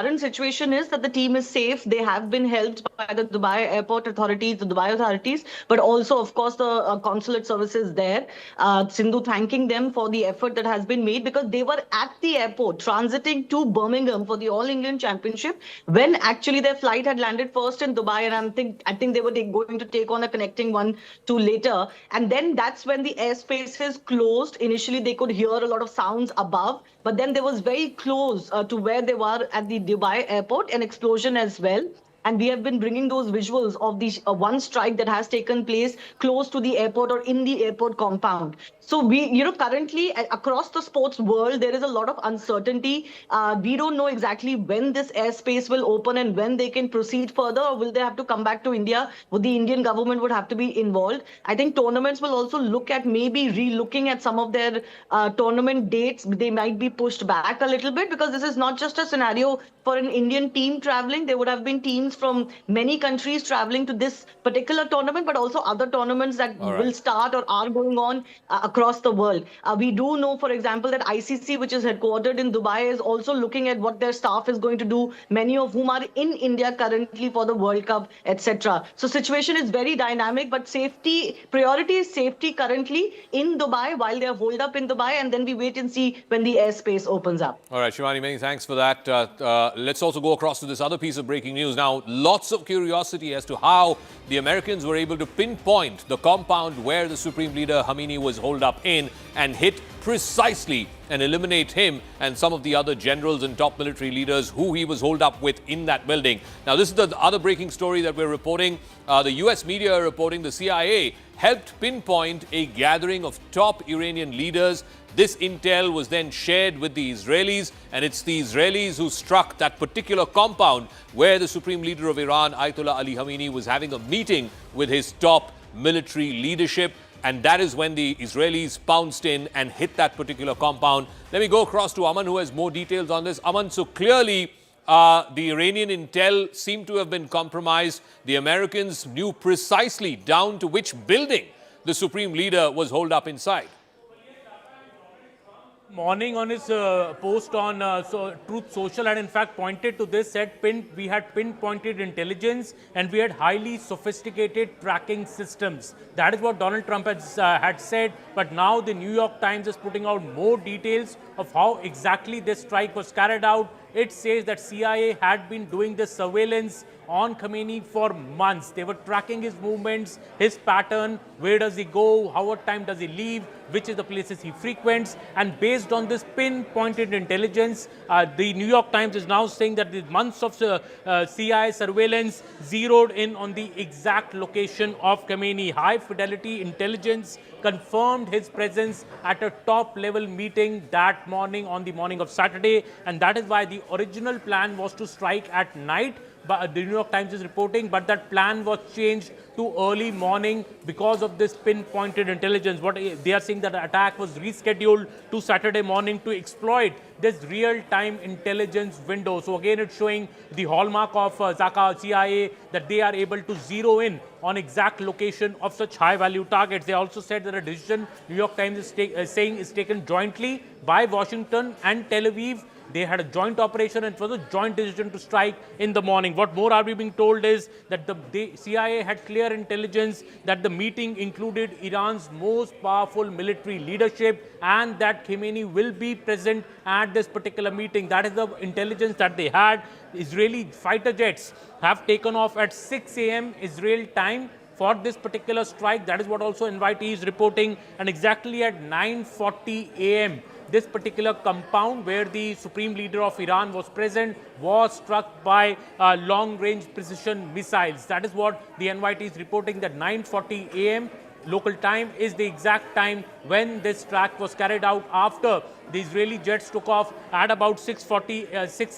current situation is that the team is safe. They have been helped by the Dubai airport authorities, the Dubai authorities, but also, of course, the consulate services there. Sindhu thanking them for the effort that has been made because they were at the airport transiting to Birmingham for the All England Championship when actually their flight had landed first in Dubai, and I think they were going to take on a connecting one to later. And then that's when the airspaces closed. Initially, they could hear a lot of sounds above, but then there was very close to where they were at the Dubai airport, an explosion as well. And we have been bringing those visuals of the one strike that has taken place close to the airport or in the airport compound. So currently across the sports world, there is a lot of uncertainty. We don't know exactly when this airspace will open and when they can proceed further, or will they have to come back to India? Would the Indian government would have to be involved? I think tournaments will also look at maybe re-looking at some of their tournament dates. They might be pushed back a little bit because this is not just a scenario for an Indian team traveling. There would have been teams from many countries traveling to this particular tournament, but also other tournaments that will start or are going on across the world. We do know, for example, that ICC, which is headquartered in Dubai, is also looking at what their staff is going to do, many of whom are in India currently for the World Cup, etc. So situation is very dynamic, but priority is safety currently in Dubai while they are holed up in Dubai, and then we wait and see when the airspace opens up. All right, Shivani, many thanks for that. Let's also go across to this other piece of breaking news. Now, lots of curiosity as to how the Americans were able to pinpoint the compound where the Supreme Leader Khamenei was holed up in and hit precisely and eliminate him and some of the other generals and top military leaders who he was holed up with in that building. Now, this is the other breaking story that we're reporting. The U.S. media are reporting the CIA helped pinpoint a gathering of top Iranian leaders. This intel was then shared with the Israelis, and it's the Israelis who struck that particular compound where the Supreme Leader of Iran, Ayatollah Ali Khamenei, was having a meeting with his top military leadership. And that is when the Israelis pounced in and hit that particular compound. Let me go across to Aman, who has more details on this. Aman, so clearly the Iranian intel seemed to have been compromised. The Americans knew precisely down to which building the Supreme Leader was holed up inside. Morning on his post on Truth Social had in fact pointed to this, said we had pinpointed intelligence and we had highly sophisticated tracking systems. That is what Donald Trump had said, but now the New York Times is putting out more details of how exactly this strike was carried out. It says that CIA had been doing this surveillance on Khamenei for months. They were tracking his movements, his pattern, where does he go, how what time does he leave, which is the places he frequents. And based on this pinpointed intelligence, the New York Times is now saying that the months of CIA surveillance zeroed in on the exact location of Khamenei. High fidelity intelligence confirmed his presence at a top-level meeting that morning, on the morning of Saturday, and that is why the original plan was to strike at night. But the New York Times is reporting, but that plan was changed to early morning because of this pinpointed intelligence. What they are saying, that the attack was rescheduled to Saturday morning to exploit this real-time intelligence window. So again, it's showing the hallmark of CIA, that they are able to zero in on exact location of such high-value targets. They also said that a decision, New York Times is saying, is taken jointly by Washington and Tel Aviv. They had a joint operation and it was a joint decision to strike in the morning. What more are we being told is that the CIA had clear intelligence that the meeting included Iran's most powerful military leadership and that Khamenei will be present at this particular meeting. That is the intelligence that they had. Israeli fighter jets have taken off at 6 a.m. Israel time for this particular strike. That is what also NYT is reporting. And exactly at 9:40 a.m., this particular compound where the Supreme Leader of Iran was present was struck by long-range precision missiles. That is what the NYT is reporting, that 9:40 a.m. local time is the exact time when this strike was carried out, after the Israeli jets took off at about 6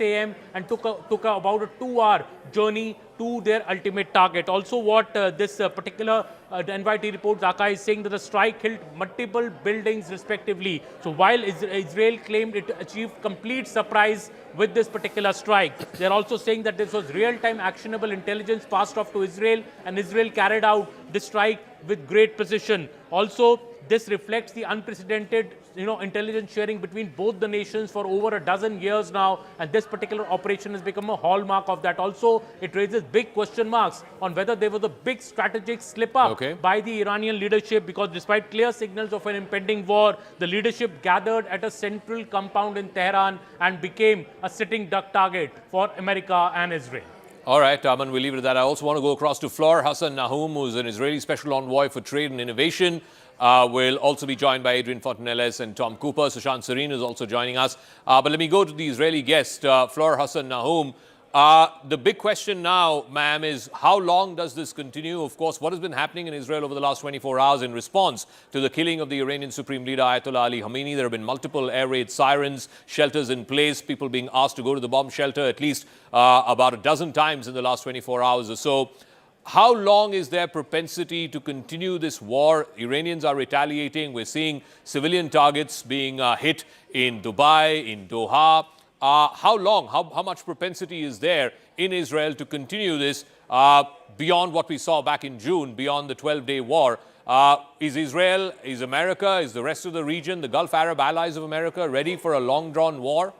a.m. and took about a 2-hour journey to their ultimate target. Also, what this particular NYT report, Zaka, is saying that the strike hit multiple buildings respectively. So while Israel claimed it achieved complete surprise with this particular strike, they're also saying that this was real-time actionable intelligence passed off to Israel, and Israel carried out this strike with great precision. Also, this reflects the unprecedented intelligence sharing between both the nations for over a dozen years now, and this particular operation has become a hallmark of that. Also, it raises big question marks on whether there was a big strategic slip up by the Iranian leadership, because despite clear signals of an impending war, the leadership gathered at a central compound in Tehran and became a sitting duck target for America and Israel. All right, Aman, we'll leave it at that. I also want to go across to Flor Hassan Nahum, who's an Israeli special envoy for trade and innovation. We'll also be joined by Adrian Fontanelles and Tom Cooper. Sushant Sareen is also joining us. But let me go to the Israeli guest, Flor Hassan Nahum. The big question now, ma'am, is how long does this continue? Of course, what has been happening in Israel over the last 24 hours in response to the killing of the Iranian Supreme Leader Ayatollah Ali Khamenei? There have been multiple air raid sirens, shelters in place, people being asked to go to the bomb shelter at least about a dozen times in the last 24 hours or so. How long is their propensity to continue this war? Iranians are retaliating. We're seeing civilian targets being hit in Dubai, in Doha. How long, how much propensity is there in Israel to continue this beyond what we saw back in June, beyond the 12-day war? Is Israel, is America, is the rest of the region, the Gulf Arab allies of America ready for a long-drawn war?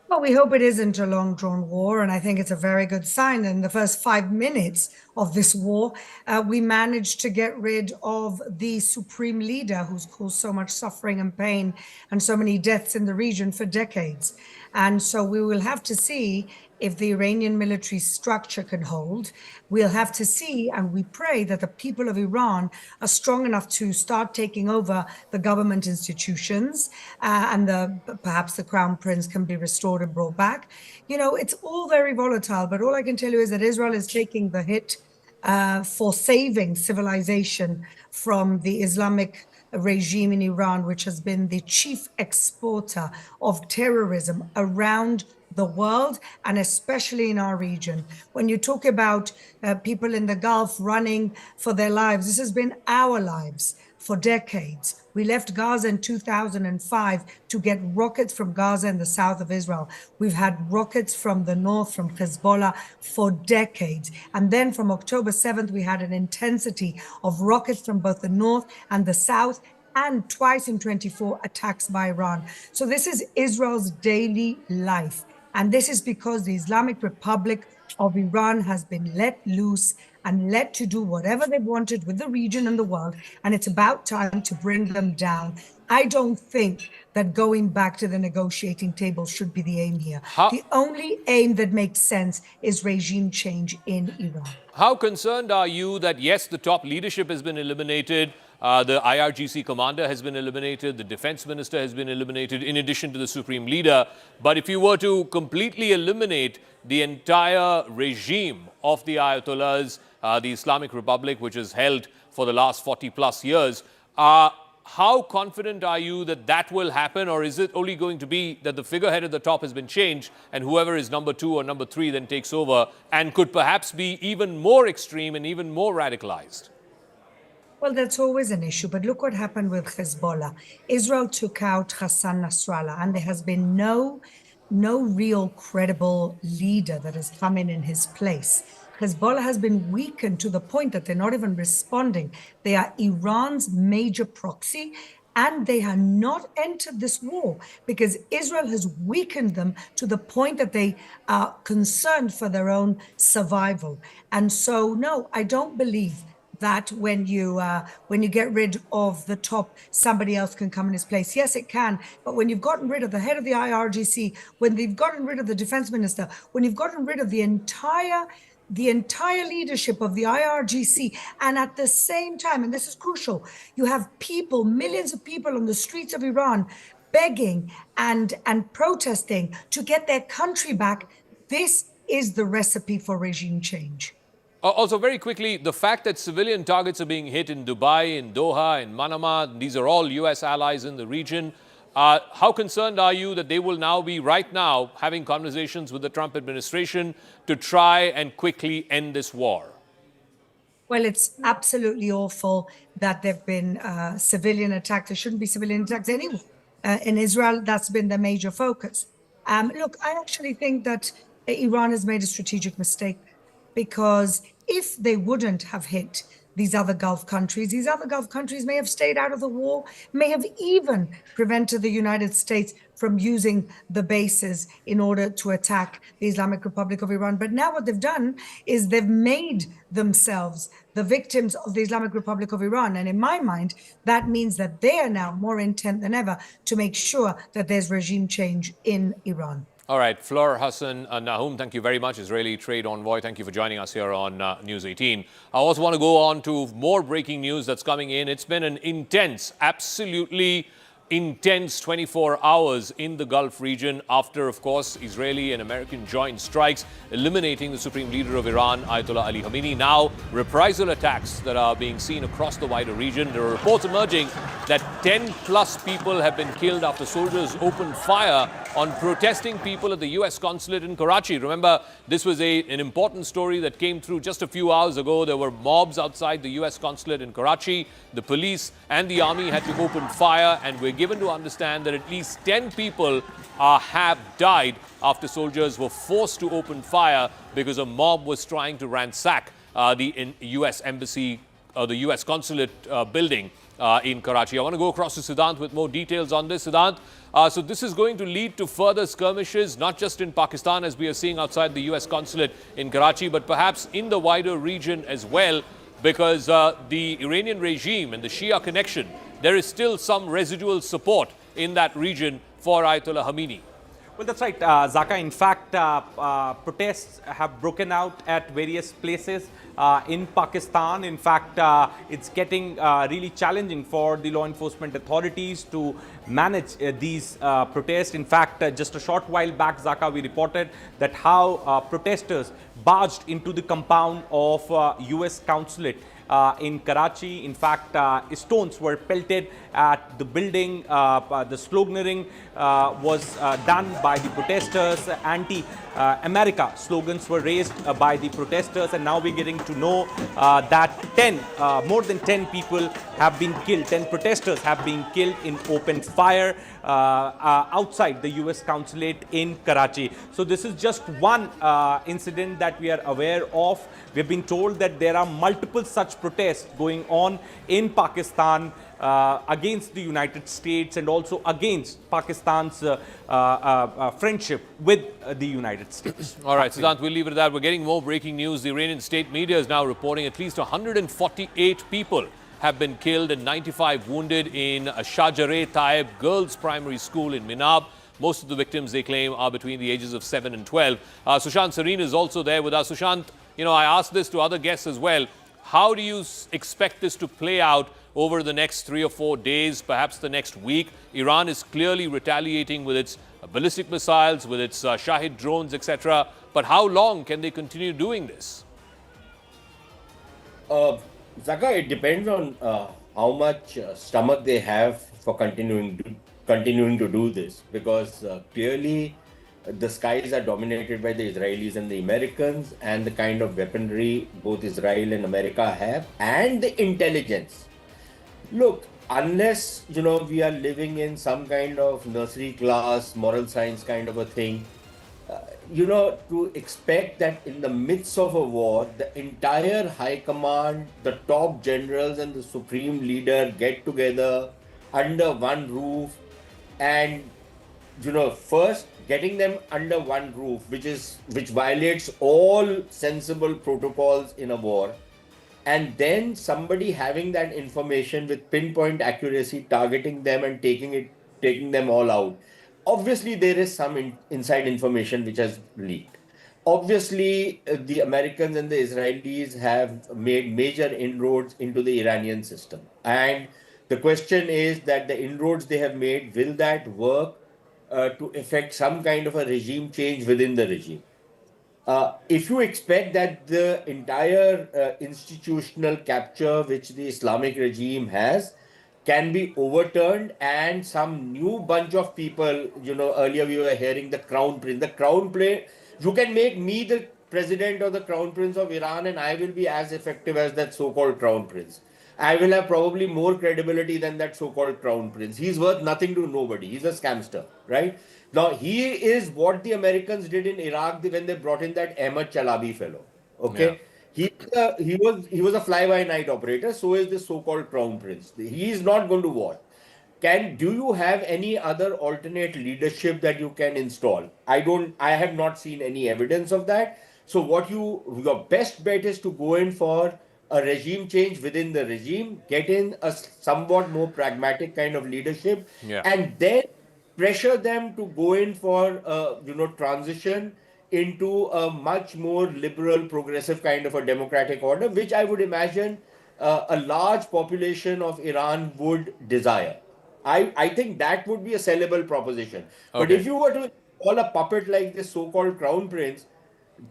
Well, we hope it isn't a long-drawn war, and I think it's a very good sign. In the first 5 minutes of this war, we managed to get rid of the supreme leader who's caused so much suffering and pain and so many deaths in the region for decades. And so we will have to see if the Iranian military structure can hold. We'll have to see, and we pray that the people of Iran are strong enough to start taking over the government institutions, and perhaps the crown prince can be restored and brought back. It's all very volatile, but all I can tell you is that Israel is taking the hit for saving civilization from the Islamic regime in Iran, which has been the chief exporter of terrorism around the world, and especially in our region. When you talk about people in the Gulf running for their lives, this has been our lives for decades. We left Gaza in 2005 to get rockets from Gaza in the south of Israel. We've had rockets from the north, from Hezbollah, for decades. And then from October 7th, we had an intensity of rockets from both the north and the south, and twice in 24 attacks by Iran. So this is Israel's daily life. And this is because the Islamic Republic of Iran has been let loose and let to do whatever they wanted with the region and the world. And it's about time to bring them down. I don't think that going back to the negotiating table should be the aim here. The only aim that makes sense is regime change in Iran. How concerned are you that, yes, the top leadership has been eliminated, the IRGC commander has been eliminated, the defense minister has been eliminated, in addition to the supreme leader. But if you were to completely eliminate the entire regime of the Ayatollahs, the Islamic Republic, which has held for the last 40 plus years, how confident are you that that will happen? Or is it only going to be that the figurehead at the top has been changed and whoever is number 2 or number 3 then takes over and could perhaps be even more extreme and even more radicalized? Well, that's always an issue. But look what happened with Hezbollah. Israel took out Hassan Nasrallah, and there has been no real credible leader that has come in his place. Hezbollah has been weakened to the point that they're not even responding. They are Iran's major proxy, and they have not entered this war because Israel has weakened them to the point that they are concerned for their own survival. And so, no, I don't believe that when you get rid of the top, somebody else can come in his place. Yes, it can. But when you've gotten rid of the head of the IRGC, when they've gotten rid of the defense minister, when you've gotten rid of the entire leadership of the IRGC, and at the same time, and this is crucial, you have people, millions of people on the streets of Iran begging and protesting to get their country back. This is the recipe for regime change. Also, very quickly, the fact that civilian targets are being hit in Dubai, in Doha, in Manama, these are all U.S. allies in the region. How concerned are you that they will now be, right now, having conversations with the Trump administration to try and quickly end this war? Well, it's absolutely awful that there have been civilian attacks. There shouldn't be civilian attacks anywhere. In Israel, that's been the major focus. Look, I actually think that Iran has made a strategic mistake, because if they wouldn't have hit these other Gulf countries. These other Gulf countries may have stayed out of the war, may have even prevented the United States from using the bases in order to attack the Islamic Republic of Iran. But now what they've done is they've made themselves the victims of the Islamic Republic of Iran. And in my mind, that means that they are now more intent than ever to make sure that there's regime change in Iran. All right, Fleur Hassan Nahum, thank you very much, Israeli trade envoy. Thank you for joining us here on News 18. I also want to go on to more breaking news that's coming in. It's been an intense, absolutely intense 24 hours in the Gulf region after, of course, Israeli and American joint strikes, eliminating the supreme leader of Iran, Ayatollah Ali Khamenei. Now, reprisal attacks that are being seen across the wider region. There are reports emerging that 10 plus people have been killed after soldiers opened fire on protesting people at the U.S. consulate in Karachi. Remember, this was an important story that came through just a few hours ago. There were mobs outside the U.S. consulate in Karachi. The police and the army had to open fire, and we're given to understand that at least 10 people have died after soldiers were forced to open fire because a mob was trying to ransack the U.S. embassy, the U.S. consulate building in Karachi. I want to go across to Siddhant with more details on this. Siddhant, so this is going to lead to further skirmishes, not just in Pakistan, as we are seeing outside the U.S. consulate in Karachi, but perhaps in the wider region as well, because the Iranian regime and the Shia connection, there is still some residual support in that region for Ayatollah Khamenei. Well, that's right, Zaka. In fact, protests have broken out at various places in Pakistan. In fact, it's getting really challenging for the law enforcement authorities to manage these protests. In fact, just a short while back, Zaka, we reported that how protesters barged into the compound of U.S. consulate in Karachi. In fact, stones were pelted at the building. The sloganeering was done by the protesters. Anti-America slogans were raised by the protesters, and now we're getting to know that more than 10 people have been killed. 10 protesters have been killed in open fire outside the U.S. consulate in Karachi. So this is just one incident that we are aware of. We've been told that there are multiple such protests going on in Pakistan against the United States and also against Pakistan's friendship with the United States. All right, Siddhant, we'll leave it at that. We're getting more breaking news. The Iranian state media is now reporting at least 148 people have been killed and 95 wounded in a Shajare Taib girls' primary school in Minab. Most of the victims, they claim, are between the ages of 7 and 12. Sushant Sareen is also there with us. Sushant, you know, I asked this to other guests as well. How do you expect this to play out over the next 3 or 4 days, perhaps the next week? Iran is clearly retaliating with its ballistic missiles, with its Shahid drones, etc. But how long can they continue doing this? Zaka, it depends on how much stomach they have for continuing to do this, because clearly the skies are dominated by the Israelis and the Americans, and the kind of weaponry both Israel and America have, and the intelligence. Look, unless, you know, we are living in some kind of nursery class, moral science kind of a thing, you know, to expect that in the midst of a war, the entire high command, the top generals and the supreme leader get together under one roof, and, you know, first getting them under one roof, which violates all sensible protocols in a war, and then somebody having that information with pinpoint accuracy, targeting them and taking them all out. Obviously, there is some inside information which has leaked. Obviously, the Americans and the Israelis have made major inroads into the Iranian system. And the question is that the inroads they have made, will that work to effect some kind of a regime change within the regime? If you expect that the entire institutional capture which the Islamic regime has can be overturned and some new bunch of people, you know, earlier we were hearing the crown prince, you can make me the president or the crown prince of Iran and I will be as effective as that so-called crown prince. I will have probably more credibility than that so-called crown prince. He's worth nothing to nobody. He's a scamster, right? Now, he is what the Americans did in Iraq when they brought in that Ahmad Chalabi fellow, okay? He was a fly-by-night operator. So is the so-called crown prince. He is not going to war. Do you have any other alternate leadership that you can install? I have not seen any evidence of that. So your best bet is to go in for a regime change within the regime, get in a somewhat more pragmatic kind of leadership, Yeah. and then pressure them to go in for transition into a much more liberal, progressive kind of a democratic order, which I would imagine a large population of Iran would desire. I think that would be a sellable proposition. But Okay. if you were to call a puppet like this so-called crown prince,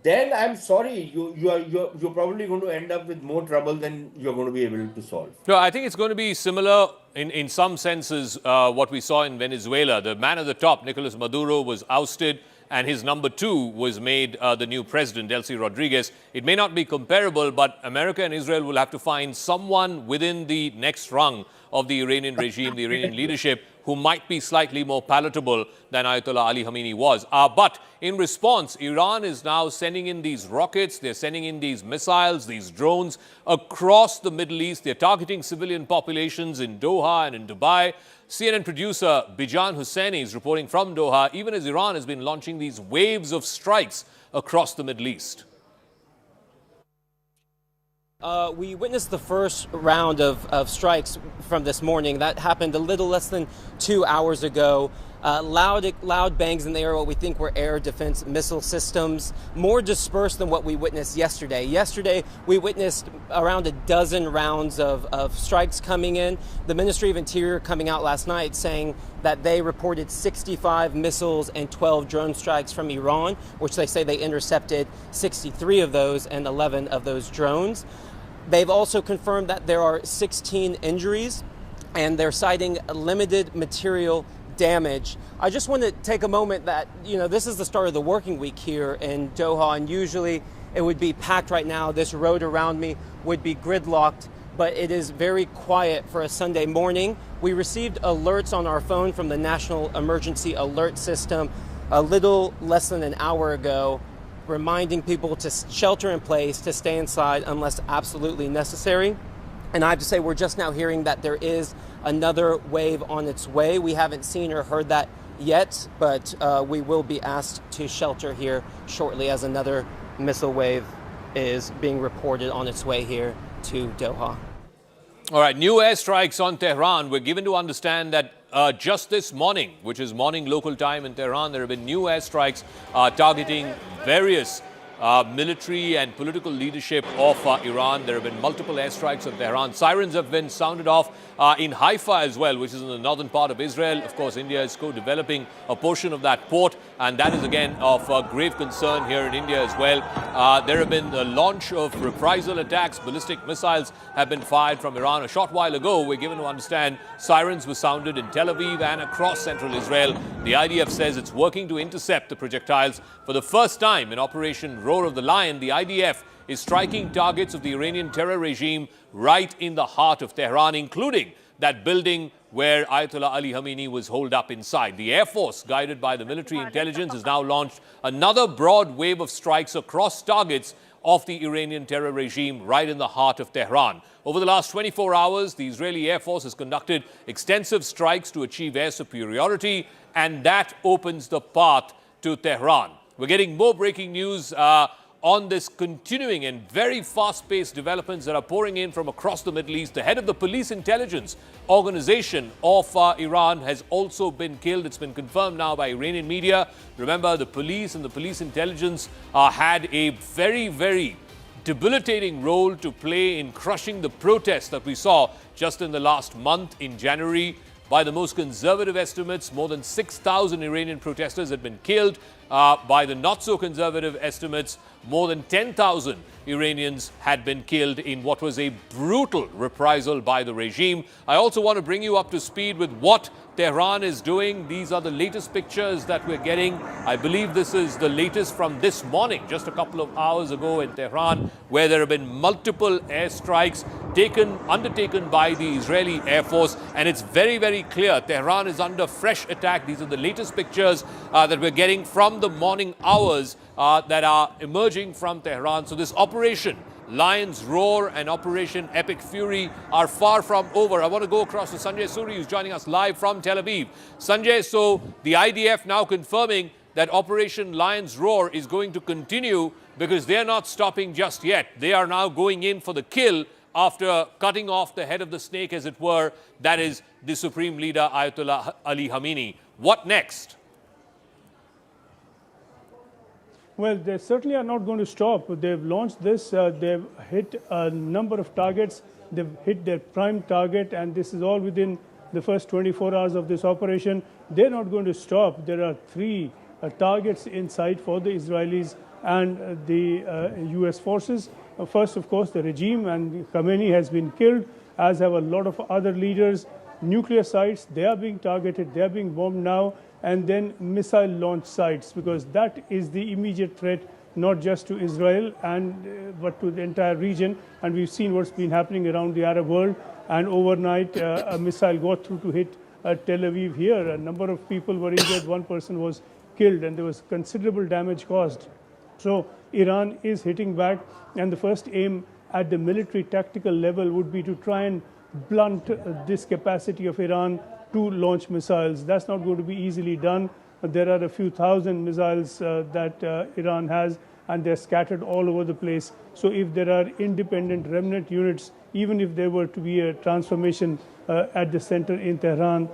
then I'm sorry, you're probably going to end up with more trouble than you're going to be able to solve. No, I think it's going to be similar in some senses what we saw in Venezuela. The man at the top, Nicolas Maduro, was ousted and his number two was made the new president, Delcy Rodriguez. It may not be comparable, but America and Israel will have to find someone within the next rung of the Iranian regime, the Iranian leadership, who might be slightly more palatable than Ayatollah Ali Khamenei was. But in response, Iran is now sending in these rockets, they're sending in these missiles, these drones across the Middle East. They're targeting civilian populations in Doha and in Dubai. CNN producer Bijan Husseini is reporting from Doha, even as Iran has been launching these waves of strikes across the Middle East. We witnessed the first round of strikes from this morning. That happened a little less than 2 hours ago. Loud bangs in the air, what we think were air defense missile systems, more dispersed than what we witnessed yesterday. Yesterday, we witnessed around a dozen rounds of strikes coming in. The Ministry of Interior coming out last night saying that they reported 65 missiles and 12 drone strikes from Iran, which they say they intercepted 63 of those and 11 of those drones. They've also confirmed that there are 16 injuries, and they're citing limited material damage. I just want to take a moment that, this is the start of the working week here in Doha, and usually it would be packed right now. This road around me would be gridlocked, but it is very quiet for a Sunday morning. We received alerts on our phone from the National Emergency Alert System a little less than an hour ago, reminding people to shelter in place, to stay inside unless absolutely necessary. And I have to say, we're just now hearing that there is another wave on its way. We haven't seen or heard that yet, but we will be asked to shelter here shortly as another missile wave is being reported on its way here to Doha. All right, new airstrikes on Tehran. We're given to understand that just this morning, which is morning local time in Tehran, there have been new airstrikes targeting various military and political leadership of Iran. There have been multiple airstrikes on Tehran. Sirens have been sounded off in Haifa as well, which is in the northern part of Israel. Of course, India is co-developing a portion of that port, and that is again of grave concern here in India as well. There have been the launch of reprisal attacks. Ballistic missiles have been fired from Iran. A short while ago, we're given to understand sirens were sounded in Tel Aviv and across central Israel. The IDF says it's working to intercept the projectiles. For the first time in Operation Roar of the Lion, the IDF is striking targets of the Iranian terror regime right in the heart of Tehran, including that building where Ayatollah Ali Khamenei was holed up inside. The Air Force, guided by the military intelligence, has now launched another broad wave of strikes across targets of the Iranian terror regime right in the heart of Tehran. Over the last 24 hours, the Israeli Air Force has conducted extensive strikes to achieve air superiority, and that opens the path to Tehran. We're getting more breaking news on this continuing and very fast-paced developments that are pouring in from across the Middle East. The head of the police intelligence organization of Iran has also been killed. It's been confirmed now by Iranian media. Remember, the police and the police intelligence had a very, very debilitating role to play in crushing the protests that we saw just in the last month in January. By the most conservative estimates, more than 6,000 Iranian protesters had been killed. By the not-so-conservative estimates, more than 10,000 Iranians had been killed in what was a brutal reprisal by the regime. I also want to bring you up to speed with what Tehran is doing. These are the latest pictures that we're getting. I believe this is the latest from this morning, just a couple of hours ago in Tehran, where there have been multiple airstrikes undertaken by the Israeli Air Force. And it's very, very clear Tehran is under fresh attack. These are the latest pictures that we're getting from the morning hours that are emerging from Tehran. So this operation, Lion's Roar and Operation Epic Fury, are far from over. I want to go across to Sanjay Suri, who's joining us live from Tel Aviv. Sanjay, so the IDF now confirming that Operation Lion's Roar is going to continue because they're not stopping just yet. They are now going in for the kill after cutting off the head of the snake, as it were, that is the Supreme Leader Ayatollah Ali Khamenei. What next? Well, they certainly are not going to stop. They've launched this, they've hit a number of targets, they've hit their prime target, and this is all within the first 24 hours of this operation. They're not going to stop. There are three targets in sight for the Israelis and the U.S. forces. First, of course, the regime, and Khamenei has been killed, as have a lot of other leaders. Nuclear sites, they are being targeted, they are being bombed now, and then missile launch sites, because that is the immediate threat, not just to Israel but to the entire region. And we've seen what's been happening around the Arab world, and overnight a missile got through to hit Tel Aviv here. A number of people were injured, one person was killed, and there was considerable damage caused. So Iran is hitting back, and the first aim at the military tactical level would be to try and blunt this capacity of Iran to launch missiles. That's not going to be easily done. There are a few thousand missiles that Iran has, and they're scattered all over the place. So if there are independent remnant units, even if there were to be a transformation at the center in Tehran,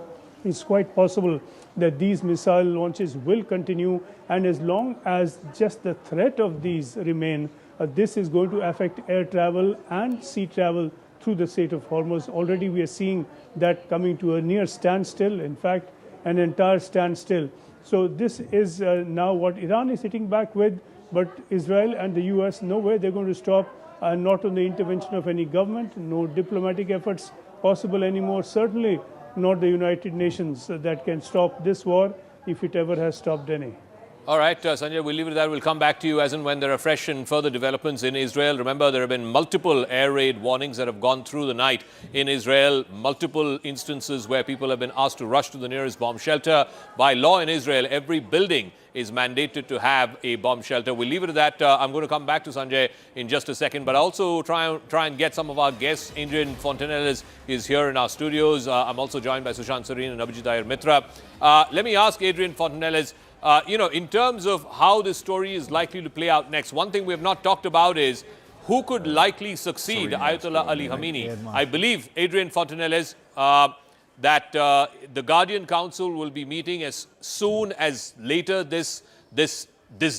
it's quite possible that these missile launches will continue. And as long as just the threat of these remain, this is going to affect air travel and sea travel through the Strait of Hormuz. Already we are seeing that coming to a near standstill, in fact, an entire standstill. So this is now what Iran is hitting back with, but Israel and the U.S., no way they're going to stop, not on the intervention of any government, no diplomatic efforts possible anymore, certainly not the United Nations that can stop this war, if it ever has stopped any. All right, Sanjay, we'll leave it at that. We'll come back to you as and when there are fresh and further developments in Israel. Remember, there have been multiple air raid warnings that have gone through the night in Israel, multiple instances where people have been asked to rush to the nearest bomb shelter. By law in Israel, every building is mandated to have a bomb shelter. We'll leave it at that. I'm going to come back to Sanjay in just a second, but also try and get some of our guests. Adrian Fontanelles is here in our studios. I'm also joined by Sushant Sareen and Abhijit Iyer Mitra. Let me ask Adrian Fontanelles, in terms of how this story is likely to play out next, one thing we have not talked about is who could likely succeed Ayatollah Ali Khamenei. I believe, Adrian Fontanelles, that the Guardian Council will be meeting as soon as later this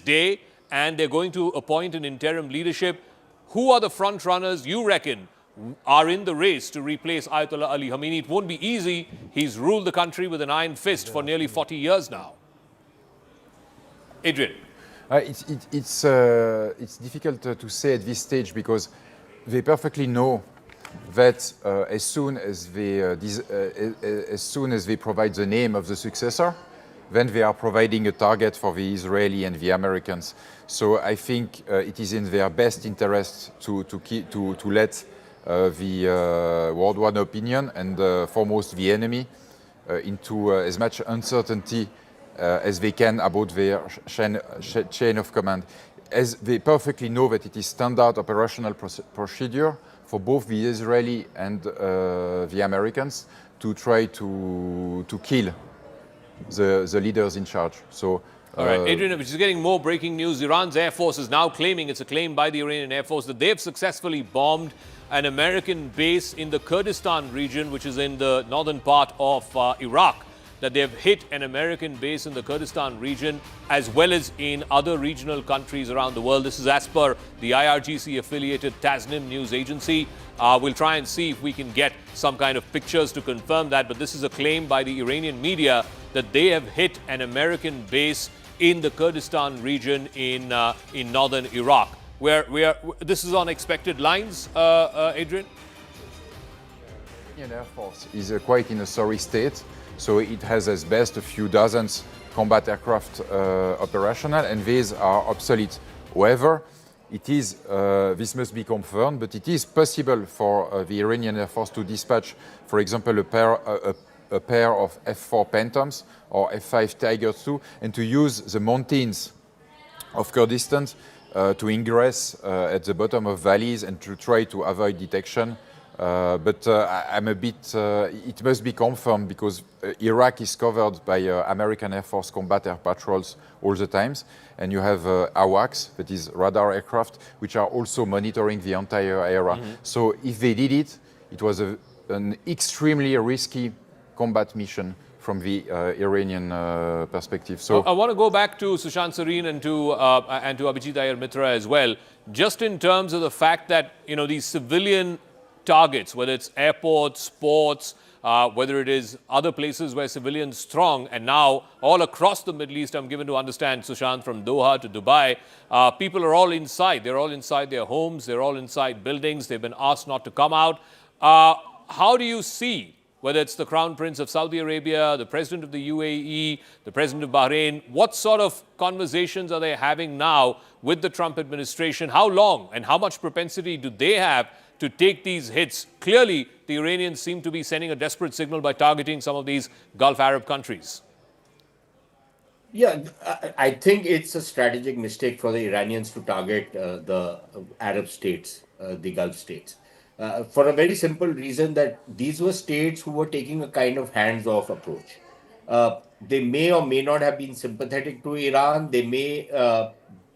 day, and they're going to appoint an interim leadership. Who are the front runners you reckon are in the race to replace Ayatollah Ali Khamenei? It won't be easy. He's ruled the country with an iron fist for nearly 40 years now. Adrian. It's difficult to say at this stage, because they perfectly know that as soon as they provide the name of the successor, then they are providing a target for the Israeli and the Americans. So I think it is in their best interest to let the worldwide opinion and foremost the enemy into as much uncertainty as they can about their chain of command. As they perfectly know that it is standard operational procedure for both the Israeli and the Americans to try to kill the leaders in charge. So, all right, Adrian, which is getting more breaking news. Iran's Air Force is now claiming, it's a claim by the Iranian Air Force, that they have successfully bombed an American base in the Kurdistan region, which is in the northern part of Iraq. That they have hit an American base in the Kurdistan region, as well as in other regional countries around the world. This is as per the IRGC-affiliated Tasnim news agency. We'll try and see if we can get some kind of pictures to confirm that, but this is a claim by the Iranian media that they have hit an American base in the Kurdistan region in northern Iraq. This is on expected lines, Adrian? The Iranian Air Force is quite in a sorry state. So it has as best a few dozens combat aircraft operational, and these are obsolete. However, it is, this must be confirmed, but it is possible for the Iranian Air Force to dispatch, for example, a pair of F-4 Phantoms or F-5 Tiger II, and to use the mountains of Kurdistan to ingress at the bottom of valleys and to try to avoid detection. But I'm a bit, it must be confirmed because Iraq is covered by American Air Force combat air patrols all the times. And you have AWACS, that is radar aircraft, which are also monitoring the entire area. So if they did it, it was an extremely risky combat mission from the Iranian perspective. So I want to go back to Sushant Sareen and to Abhijit Iyer Mitra as well, just in terms of the fact that, you know, these civilian targets, whether it's airports, ports, whether it is other places where civilians throng, and now all across the Middle East, I'm given to understand, Sushant, from Doha to Dubai, people are all inside. They're all inside their homes. They're all inside buildings. They've been asked not to come out. How do you see, whether it's the Crown Prince of Saudi Arabia, the President of the UAE, the President of Bahrain, what sort of conversations are they having now with the Trump administration? How long and how much propensity do they have to take these hits? Clearly, the Iranians seem to be sending a desperate signal by targeting some of these Gulf Arab countries. Yeah, I think it's a strategic mistake for the Iranians to target the Arab states, the Gulf states. For a very simple reason that these were states who were taking a kind of hands-off approach. They may or may not have been sympathetic to Iran. They may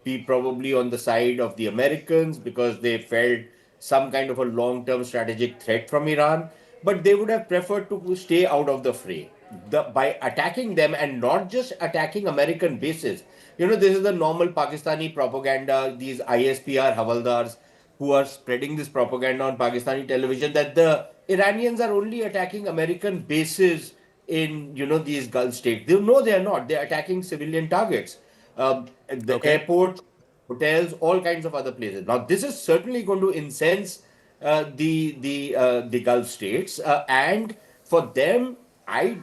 be probably on the side of the Americans because they felt some kind of a long-term strategic threat from Iran, but they would have preferred to stay out of the fray. By attacking them and not just attacking American bases. You know, this is the normal Pakistani propaganda, these ISPR Havaldars who are spreading this propaganda on Pakistani television that the Iranians are only attacking American bases in, you know, these Gulf states. No, they are not. They're attacking civilian targets. The airport, hotels, all kinds of other places. Now, this is certainly going to incense the Gulf states. And for them, I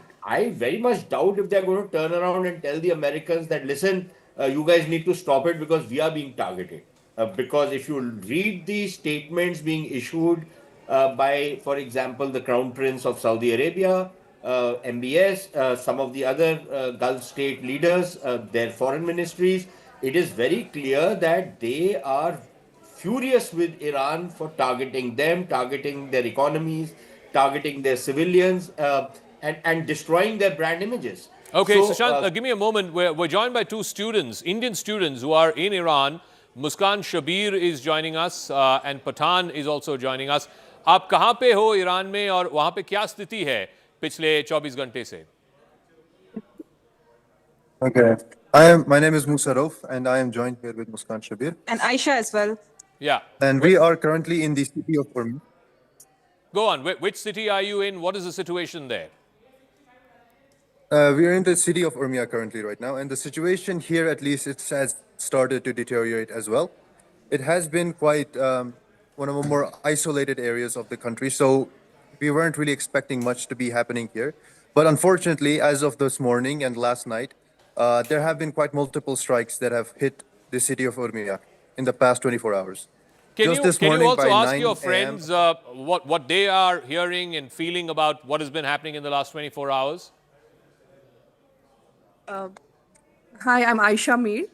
very much doubt if they're going to turn around and tell the Americans that, listen, you guys need to stop it because we are being targeted. Because if you read the statements being issued by, for example, the Crown Prince of Saudi Arabia, MBS, some of the other Gulf state leaders, their foreign ministries, it is very clear that they are furious with Iran for targeting them, targeting their economies, targeting their civilians, and destroying their brand images. Okay, so, Sushant, give me a moment. We're joined by two students, Indian students who are in Iran. Muskan Shabir is joining us and Pathan is also joining us. आप कहाँ पे हो Iran में और वहाँ पे क्या स्थिति है पिछले 24 घंटे से? Okay. My name is Musa Rauf and I am joined here with Muskan Shabir. And Aisha as well. Yeah. And we are currently in the city of Hormuz. Go on. Which city are you in? What is the situation there? We are in the city of Urmia currently right now, and the situation here, at least, it has started to deteriorate as well. It has been quite one of the more isolated areas of the country, so we weren't really expecting much to be happening here. But unfortunately, as of this morning and last night, there have been quite multiple strikes that have hit the city of Urmia in the past 24 hours. Can you also ask your friends what they are hearing and feeling about what has been happening in the last 24 hours? Hi, I'm Aisha Mir,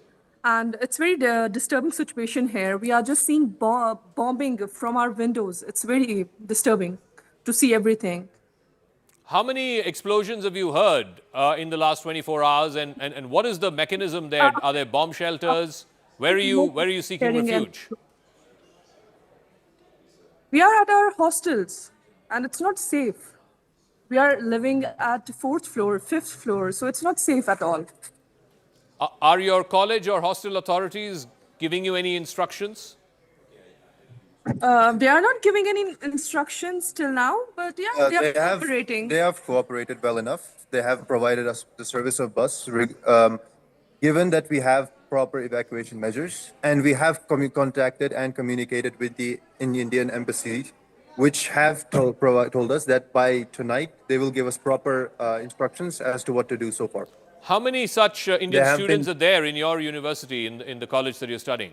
and it's very disturbing situation here. We are just seeing bombing from our windows. It's very disturbing to see everything. How many explosions have you heard in the last 24 hours, and what is the mechanism there? Are there bomb shelters? Where are you seeking refuge? We are at our hostels, and it's not safe. We are living at 4th floor, 5th floor, so it's not safe at all. Are your college or hostel authorities giving you any instructions? They are not giving any instructions till now, but yeah, they are cooperating. They have cooperated well enough. They have provided us the service of bus, given that we have proper evacuation measures, and we have contacted and communicated with the Indian embassy, which have told us that by tonight they will give us proper instructions as to what to do so far. How many such Indian students are there in your university, in the college that you're studying?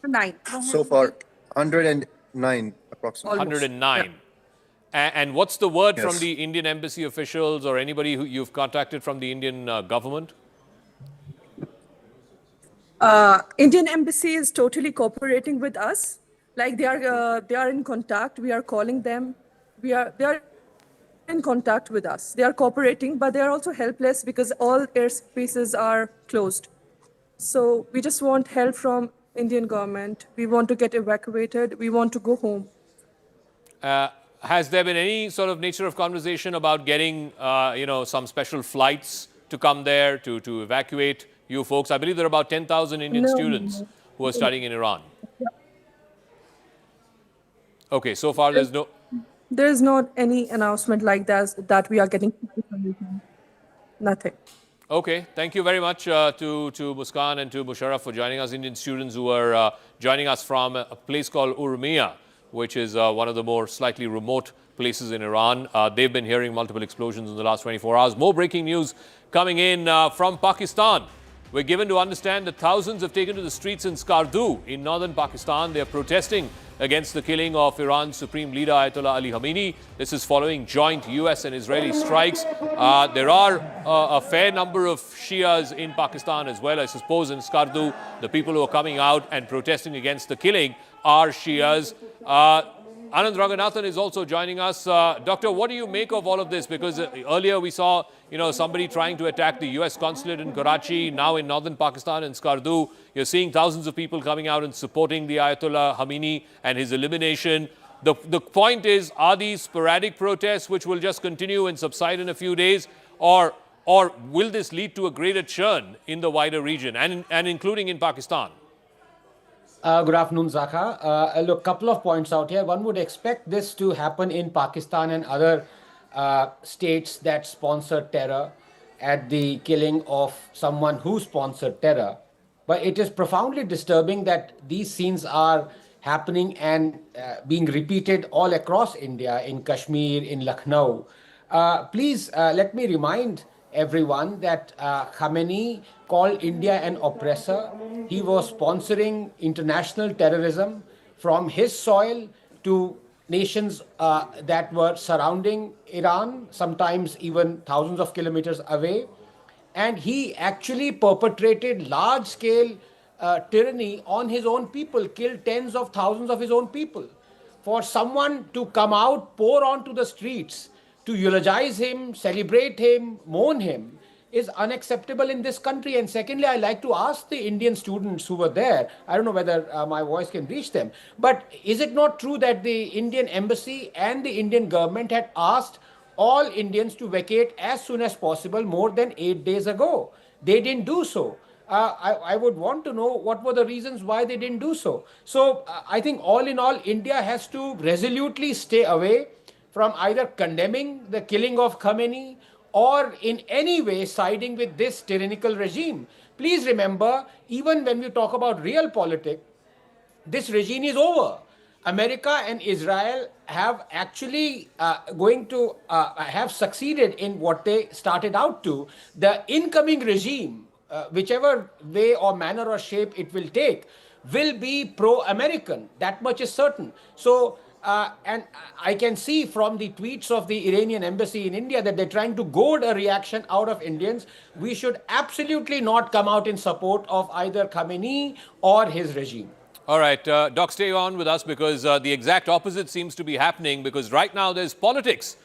9. So far, 109 approximately. 109. Yeah. And what's the word from Yes. the Indian embassy officials or anybody who you've contacted from the Indian government? Indian embassy is totally cooperating with us. Like they are in contact. We are calling them. They are in contact with us. They are cooperating, but they are also helpless because all airspaces are closed. So we just want help from Indian government. We want to get evacuated. We want to go home. Has there been any sort of nature of conversation about getting, some special flights to come there to evacuate you folks? I believe there are about 10,000 Indian students who are studying in Iran. Okay, so far there's no... There is not any announcement like that we are getting nothing. Okay, thank you very much to Muskan and to Musharraf for joining us, Indian students who are joining us from a place called Urmia, which is one of the more slightly remote places in Iran. They've been hearing multiple explosions in the last 24 hours. More breaking news coming in from Pakistan. We're given to understand that thousands have taken to the streets in Skardu in northern Pakistan. They're protesting against the killing of Iran's Supreme Leader Ayatollah Ali Khamenei. This is following joint US and Israeli strikes. There are a fair number of Shias in Pakistan as well. I suppose in Skardu, the people who are coming out and protesting against the killing are Shias. Anand Raghunathan is also joining us. Doctor, what do you make of all of this? Because earlier we saw, somebody trying to attack the US consulate in Karachi. Now in northern Pakistan in Skardu, you're seeing thousands of people coming out and supporting the Ayatollah Khamenei and his elimination. The point is, are these sporadic protests which will just continue and subside in a few days, or will this lead to a greater churn in the wider region and including in Pakistan? Good afternoon, Zaka. Look, couple of points out here. One would expect this to happen in Pakistan and other states that sponsor terror at the killing of someone who sponsored terror. But it is profoundly disturbing that these scenes are happening and being repeated all across India, in Kashmir, in Lucknow. Please let me remind everyone that Khamenei called India an oppressor. He was sponsoring international terrorism from his soil to nations that were surrounding Iran, sometimes even thousands of kilometers away. And he actually perpetrated large-scale tyranny on his own people, killed tens of thousands of his own people. For someone to come out, pour onto the streets, to eulogize him, celebrate him, mourn him, is unacceptable in this country. And secondly, I like to ask the Indian students who were there, I don't know whether my voice can reach them, but is it not true that the Indian embassy and the Indian government had asked all Indians to vacate as soon as possible more than 8 days ago? They didn't do so. I would want to know what were the reasons why they didn't do so. So I think all in all, India has to resolutely stay away from either condemning the killing of Khamenei or in any way siding with this tyrannical regime. Please remember, even when we talk about real politics, this regime is over. America and Israel have actually have succeeded in what they started out to. The incoming regime, whichever way or manner or shape it will take, will be pro-American. That much is certain. So, and I can see from the tweets of the Iranian embassy in India that they're trying to goad a reaction out of Indians. We should absolutely not come out in support of either Khamenei or his regime. All right, Doc, stay on with us because the exact opposite seems to be happening, because right now there's politics.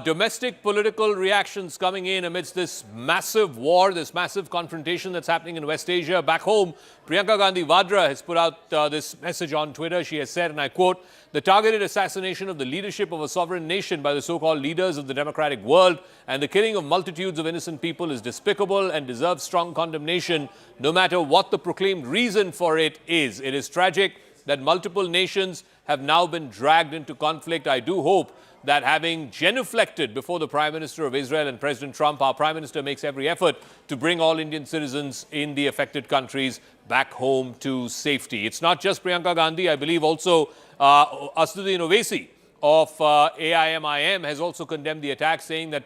Domestic political reactions coming in amidst this massive war, this massive confrontation that's happening in West Asia. Back home, Priyanka Gandhi Vadra has put out this message on Twitter. She has said, and I quote, "The targeted assassination of the leadership of a sovereign nation by the so-called leaders of the democratic world and the killing of multitudes of innocent people is despicable and deserves strong condemnation, no matter what the proclaimed reason for it is. It is tragic that multiple nations have now been dragged into conflict. I do hope that having genuflected before the Prime Minister of Israel and President Trump, our Prime Minister makes every effort to bring all Indian citizens in the affected countries back home to safety." It's not just Priyanka Gandhi. I believe also Asduddin Owaisi of AIMIM has also condemned the attack, saying that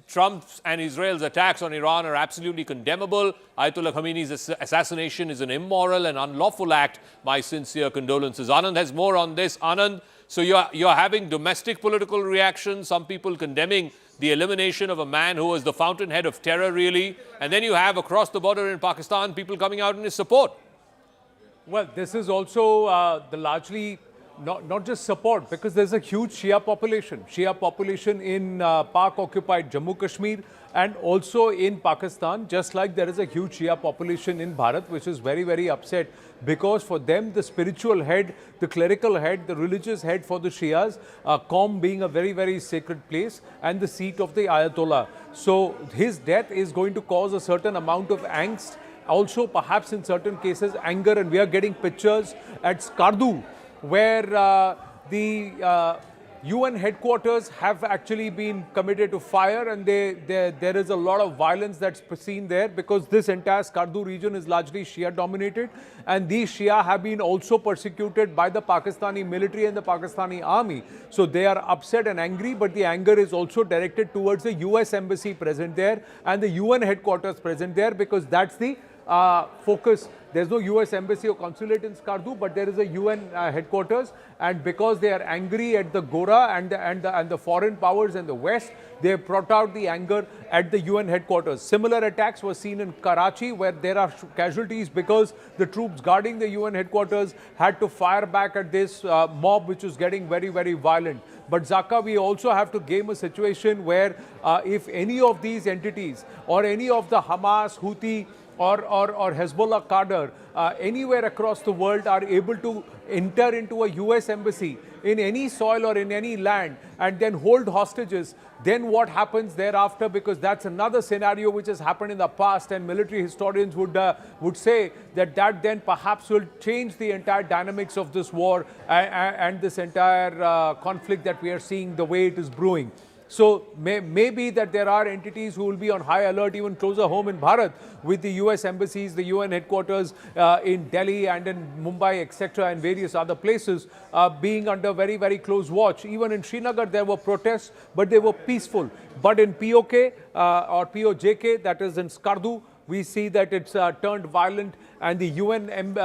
Trump's and Israel's attacks on Iran are absolutely condemnable. Ayatollah Khamenei's assassination is an immoral and unlawful act. My sincere condolences. Anand has more on this. Anand, so you're having domestic political reactions, some people condemning the elimination of a man who was the fountainhead of terror, really. And then you have across the border in Pakistan people coming out in his support. Well, this is also the largely not just support, because there's a huge Shia population in Pak-occupied Jammu Kashmir and also in Pakistan, just like there is a huge Shia population in Bharat, which is very, very upset because for them, the spiritual head, the clerical head, the religious head for the Shias, Qom being a very, very sacred place and the seat of the Ayatollah. So his death is going to cause a certain amount of angst, also perhaps in certain cases anger, and we are getting pictures at Skardu where the UN headquarters have actually been committed to fire, and there is a lot of violence that's seen there because this entire Skardu region is largely Shia dominated, and these Shia have been also persecuted by the Pakistani military and the Pakistani army. So they are upset and angry, but the anger is also directed towards the US embassy present there and the UN headquarters present there, because that's the focus. There's no US embassy or consulate in Skardu, but there is a UN headquarters, and because they are angry at the Gora and the foreign powers in the West, they brought out the anger at the UN headquarters. Similar attacks were seen in Karachi, where there are casualties because the troops guarding the UN headquarters had to fire back at this mob, which was getting very, very violent. But Zaka, we also have to game a situation where if any of these entities or any of the Hamas, Houthi, or Hezbollah cadre anywhere across the world are able to enter into a US embassy in any soil or in any land and then hold hostages, then what happens thereafter? Because that's another scenario which has happened in the past, and military historians would say that then perhaps will change the entire dynamics of this war and this entire conflict that we are seeing the way it is brewing. So maybe that there are entities who will be on high alert even closer home in Bharat, with the US embassies, the UN headquarters in Delhi and in Mumbai, etc., and various other places being under very, very close watch. Even in Srinagar, there were protests, but they were peaceful. But in POK or POJK, that is in Skardu, we see that it's turned violent, and the UN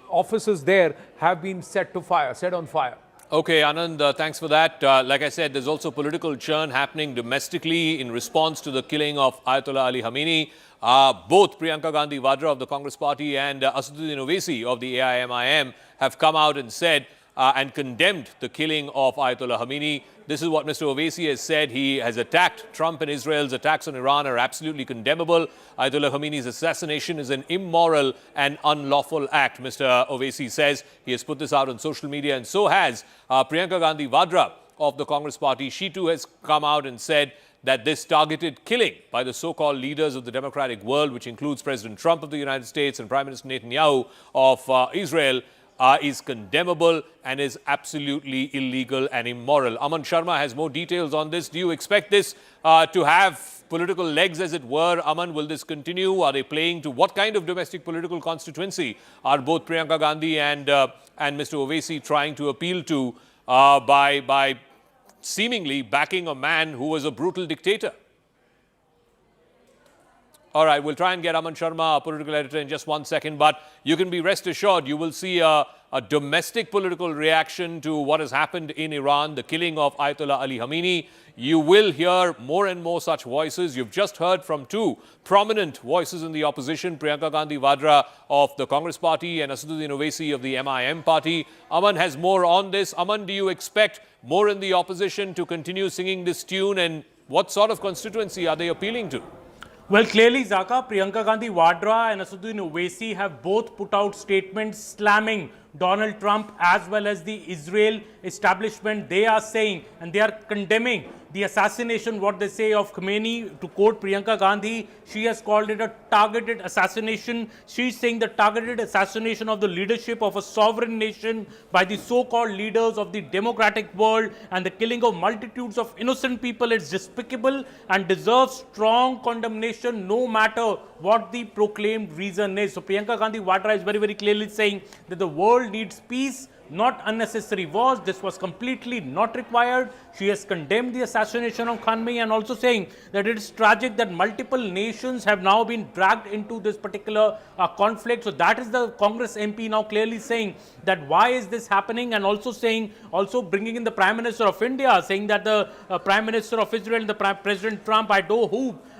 offices there have been set on fire. Okay, Anand, thanks for that. Like I said, there's also political churn happening domestically in response to the killing of Ayatollah Ali Khamenei. Both Priyanka Gandhi Vadra of the Congress Party and Asaduddin Owaisi of the AIMIM have come out and said and condemned the killing of Ayatollah Khamenei. This is what Mr. Owaisi has said. He has attacked Trump, and Israel's attacks on Iran are absolutely condemnable. Ayatollah Khamenei's assassination is an immoral and unlawful act, Mr. Owaisi says. He has put this out on social media, and so has Priyanka Gandhi Vadra of the Congress Party. She too has come out and said that this targeted killing by the so-called leaders of the democratic world, which includes President Trump of the United States and Prime Minister Netanyahu of Israel, is condemnable and is absolutely illegal and immoral. Aman Sharma has more details on this. Do you expect this to have political legs, as it were? Aman, will this continue? Are they playing to what kind of domestic political constituency are both Priyanka Gandhi and Mr. Owaisi trying to appeal to by seemingly backing a man who was a brutal dictator? All right, we'll try and get Aman Sharma, a political editor, in just 1 second, but you can be rest assured you will see a domestic political reaction to what has happened in Iran, the killing of Ayatollah Ali Khamenei. You will hear more and more such voices. You've just heard from two prominent voices in the opposition, Priyanka Gandhi Vadra of the Congress Party and Asaduddin Owaisi of the MIM Party. Aman has more on this. Aman, do you expect more in the opposition to continue singing this tune, and what sort of constituency are they appealing to? Well, clearly, Zaka, Priyanka Gandhi Vadra and Asaduddin Owaisi have both put out statements slamming Donald Trump as well as the Israel establishment. They are saying and they are condemning the assassination, what they say, of Khamenei. To quote Priyanka Gandhi, she has called it a targeted assassination. She's saying the targeted assassination of the leadership of a sovereign nation by the so-called leaders of the democratic world, and the killing of multitudes of innocent people is despicable and deserves strong condemnation, no matter what the proclaimed reason is. So Priyanka Gandhi Vadra is very, very clearly saying that the world needs peace, not unnecessary wars. This was completely not required. She has condemned the assassination of Khamenei and also saying that it is tragic that multiple nations have now been dragged into this particular conflict. So that is the Congress MP now clearly saying that why is this happening, and also saying, also bringing in the Prime Minister of India, saying that the Prime Minister of Israel, President Trump, I do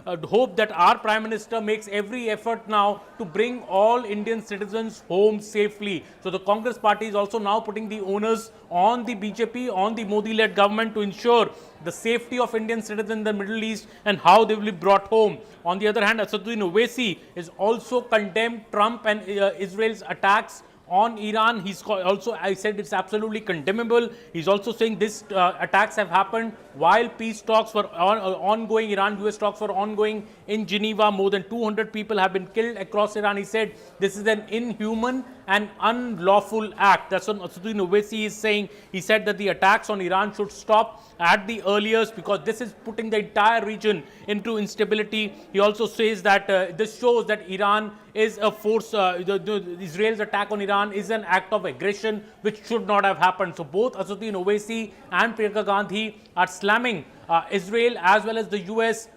hope that our Prime Minister makes every effort now to bring all Indian citizens home safely. So the Congress party is also now putting the onus on the BJP, on the Modi-led government to ensure the safety of Indian citizens in the Middle East and how they will be brought home. On the other hand, Asaduddin Owaisi is also condemned Trump and Israel's attacks on Iran. He's also, I said it's absolutely condemnable. He's also saying these attacks have happened while peace talks were ongoing, Iran-US talks were ongoing in Geneva. More than 200 people have been killed across Iran. He said this is an inhuman and unlawful act. That's what Asaduddin Owaisi is saying. He said that the attacks on Iran should stop at the earliest because this is putting the entire region into instability. He also says that this shows that Iran is a force, Israel's attack on Iran is an act of aggression which should not have happened. So both Asaduddin Owaisi and Priyanka Gandhi are slamming Israel as well as the US,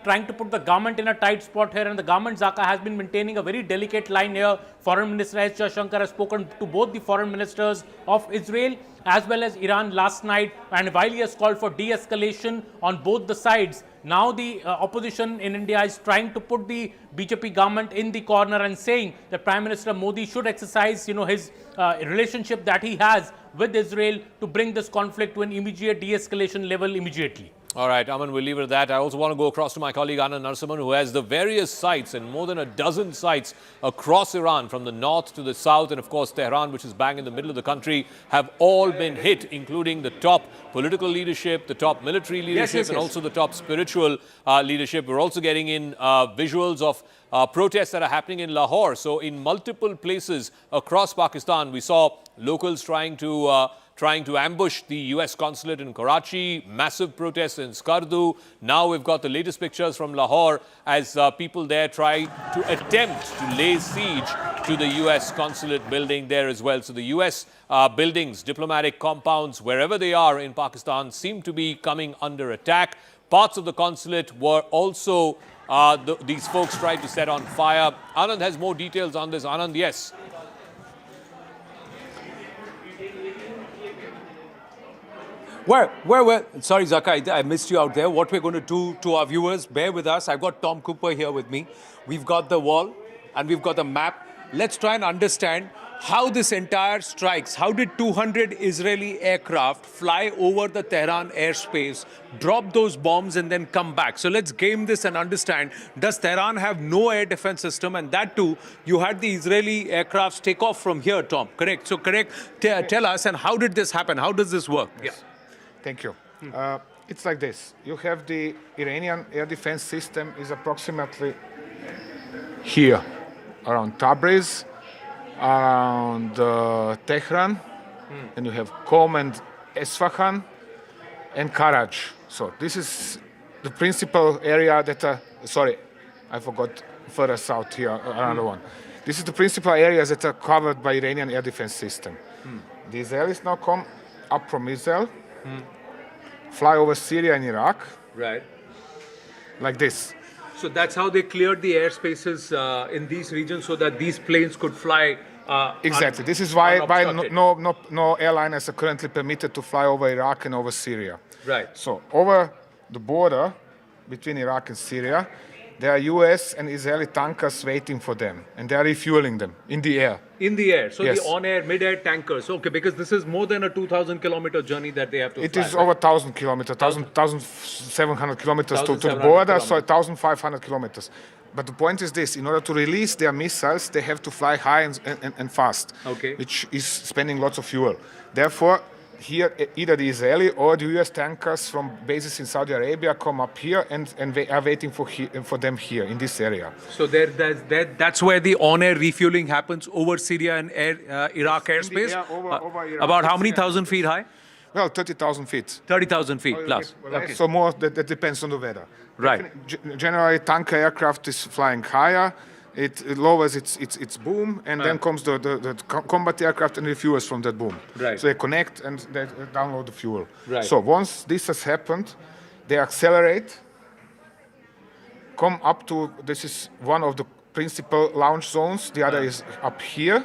trying to put the government in a tight spot here, and the government, Zaka, has been maintaining a very delicate line here. Foreign Minister S. Jaishankar has spoken to both the foreign ministers of Israel as well as Iran last night, and while he has called for de-escalation on both the sides, now the opposition in India is trying to put the BJP government in the corner and saying that Prime Minister Modi should exercise, his relationship that he has with Israel to bring this conflict to an immediate de-escalation level immediately. All right, Aman, we'll leave it at that. I also want to go across to my colleague Anand Narasimhan, who has the various sites and more than a dozen sites across Iran, from the north to the south, and of course Tehran, which is bang in the middle of the country, have all been hit, including the top political leadership, the top military leadership, and also the top spiritual leadership. We're also getting in visuals of protests that are happening in Lahore. So in multiple places across Pakistan, we saw locals trying to ambush the U.S. consulate in Karachi, massive protests in Skardu. Now we've got the latest pictures from Lahore as people there try to attempt to lay siege to the U.S. consulate building there as well. So the U.S. Buildings, diplomatic compounds, wherever they are in Pakistan, seem to be coming under attack. Parts of the consulate were also, these folks tried to set on fire. Anand has more details on this. Anand, yes. Well, sorry, Zaka, I missed you out there. What we're going to do to our viewers, bear with us. I've got Tom Cooper here with me. We've got the wall and we've got the map. Let's try and understand how this entire strikes. How did 200 Israeli aircraft fly over the Tehran airspace, drop those bombs and then come back? So let's game this and understand, does Tehran have no air defense system? And that too, you had the Israeli aircrafts take off from here, Tom, correct? So tell us, and how did this happen? How does this work? Yeah. Thank you. It's like this. You have the Iranian air defense system is approximately here, around Tabriz, around Tehran, and you have Qom and Esfahan and Karachi. So this is the principal area that, sorry, I forgot further south here, another one. This is the principal areas that are covered by Iranian air defense system. The Israelis now come up from Israel, fly over Syria and Iraq. Right. Like this. So that's how they cleared the airspaces in these regions so that these planes could fly. Exactly. This is why no airliners are currently permitted to fly over Iraq and over Syria. Right. So over the border between Iraq and Syria, there are US and Israeli tankers waiting for them, and they are refueling them in the air. In the air. So yes. The on-air, mid-air tankers. Okay, because this is more than a 2,000-kilometer journey that they have to fly. It is over 1,000 kilometers, 1,700 kilometers to the border, so 1,500 kilometers. But the point is this, in order to release their missiles, they have to fly high and fast, which is spending lots of fuel. Therefore, here, either the Israeli or the US tankers from bases in Saudi Arabia come up here and they are waiting for them here in this area. So that's where the on-air refueling happens over Syria and Iraq airspace? Over Iraq. About how many thousand feet high? Well, 30,000 feet. 30,000 feet plus. Okay. So more, that depends on the weather. Right. Generally, tanker aircraft is flying higher. it lowers its boom, and then comes the combat aircraft and refuels from that boom. Right. So they connect and they download the fuel. Right. So once this has happened, they accelerate, come up to, this is one of the principal launch zones, the other is up here,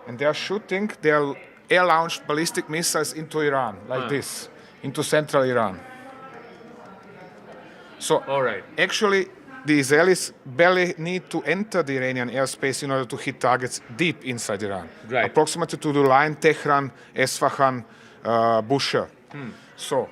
and they are shooting their air-launched ballistic missiles into Iran, like this, into central Iran. So actually, the Israelis barely need to enter the Iranian airspace in order to hit targets deep inside Iran, approximately to the line Tehran, Esfahan, Bushehr. So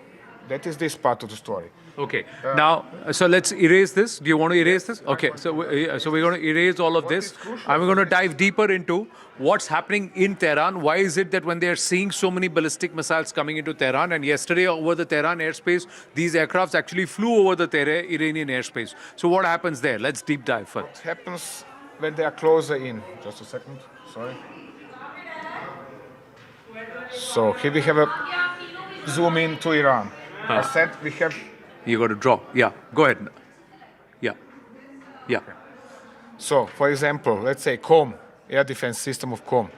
that is this part of the story. Okay. Now, so let's erase this. Do you want to erase this? Okay. So we're going to erase all of this. And we're going to dive deeper into what's happening in Tehran. Why is it that when they're seeing so many ballistic missiles coming into Tehran, and yesterday over the Tehran airspace, these aircrafts actually flew over the Iranian airspace. So what happens there? Let's deep dive first. What happens when they are closer in? Just a second. Sorry. So here we have a zoom in to Iran. I said we have... You got to draw. Yeah, go ahead. Yeah. Yeah. Okay. So, for example, let's say COM, air defense system of COM.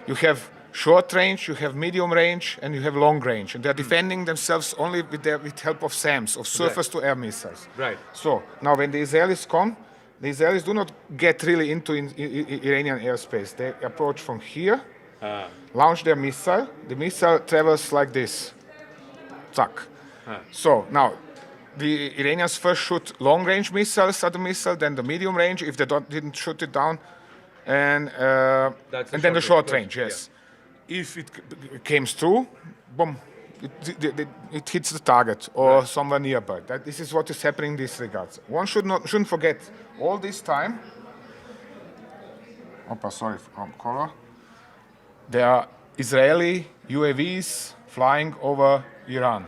You have short range, you have medium range, and you have long range. And they're defending themselves only with help of SAMs, of surface-to-air missiles. Right. So, now when the Israelis come, the Israelis do not get really into Iranian airspace. They approach from here, launch their missile. The missile travels like this. Zack. So, now, the Iranians first shoot long-range missiles at the missile, then the medium range, if they didn't shoot it down, and then the short range, yes. Yeah. If it came through, boom, it hits the target or somewhere nearby. This is what is happening in this regards. One shouldn't forget, all this time, color, there are Israeli UAVs flying over Iran.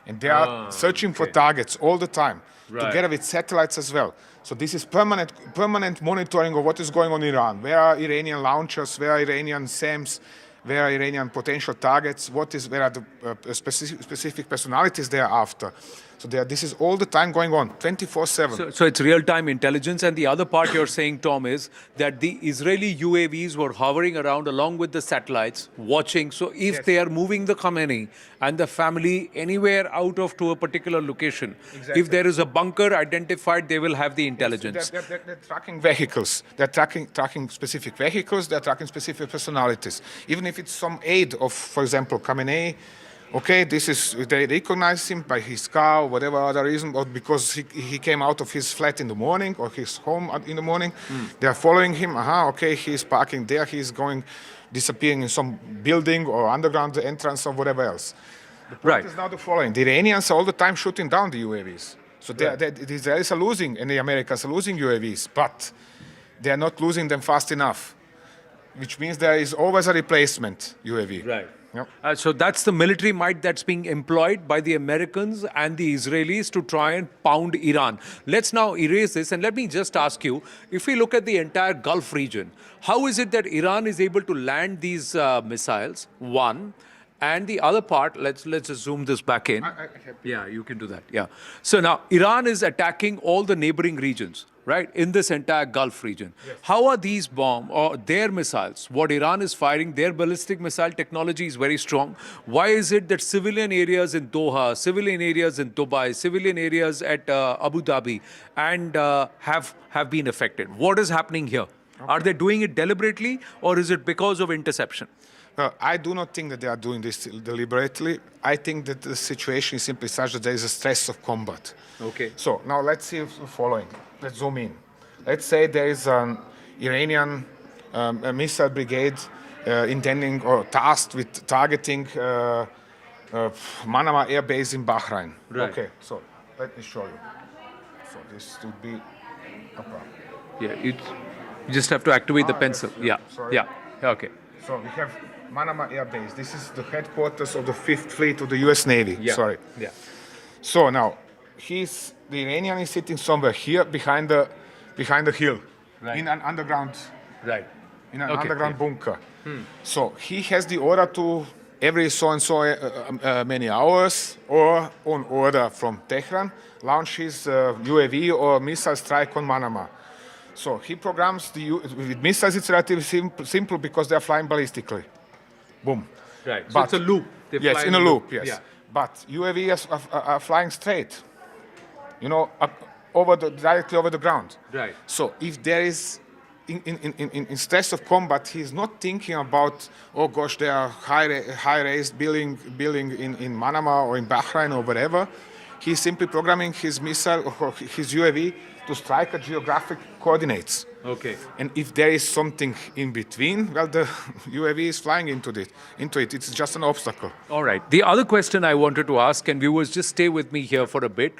And they are searching for targets all the time, together with satellites as well. So this is permanent monitoring of what is going on in Iran. Where are Iranian launchers? Where are Iranian SAMs? Where are Iranian potential targets? Where are the specific personalities they are after? So this is all the time going on, 24/7. So it's real-time intelligence. And the other part you're saying, Tom, is that the Israeli UAVs were hovering around along with the satellites, watching. So if they are moving the Khamenei and the family anywhere out of to a particular location, if there is a bunker identified, they will have the intelligence. Yes, they're tracking vehicles. They're tracking specific vehicles. They're tracking specific personalities. Even if it's some aide of, for example, Khamenei, okay, they recognize him by his car or whatever other reason, or because he came out of his flat in the morning or his home in the morning. They are following him. Okay, he's parking there. He's disappearing in some building or underground entrance or whatever else. The point is now the following. The Iranians are all the time shooting down the UAVs. So the Israelis are losing and the Americans are losing UAVs, but they are not losing them fast enough, which means there is always a replacement UAV. Right. Yep. So that's the military might that's being employed by the Americans and the Israelis to try and pound Iran. Let's now erase this, and let me just ask you, if we look at the entire Gulf region, how is it that Iran is able to land these missiles, one, and the other part, let's just zoom this back in. Yeah, you can do that. Yeah. So now Iran is attacking all the neighboring regions, right, in this entire Gulf region. Yes. How are these bombs or their missiles, what Iran is firing, their ballistic missile technology is very strong. Why is it that civilian areas in Doha, civilian areas in Dubai, civilian areas at Abu Dhabi and have been affected? What is happening here? Okay. Are they doing it deliberately, or is it because of interception? I do not think that they are doing this deliberately. I think that the situation is simply such that there is a stress of combat. Okay. So now let's see the following. Let's zoom in. Let's say there is an Iranian missile brigade intending or tasked with targeting Manama Air Base in Bahrain. Right. Okay, so let me show you. So this would be... Yeah, you just have to activate the pencil. Yes, yeah. sorry. Yeah. Okay. So we have Manama Air Base. This is the headquarters of the 5th Fleet of the U.S. Navy. Yeah. Sorry. Yeah. So now, the Iranian is sitting somewhere here behind the hill, in an underground, underground bunker. So he has the order to every so and so many hours, or on order from Tehran, launch his UAV or missile strike on Manama. So he programs with missiles. It's relatively simple because they are flying ballistically. Boom. Right. So But, it's a loop. They yes, fly in a loop. Yes. Yeah. But UAVs are flying straight. You know, directly over the ground. Right. So if there is in stress of combat, he's not thinking about, oh gosh, there are high-raised building in Manama or in Bahrain or whatever. He's simply programming his missile or his UAV to strike at geographic coordinates. Okay. And if there is something in between, well, the UAV is flying into it. It's just an obstacle. All right. The other question I wanted to ask, and viewers, just stay with me here for a bit.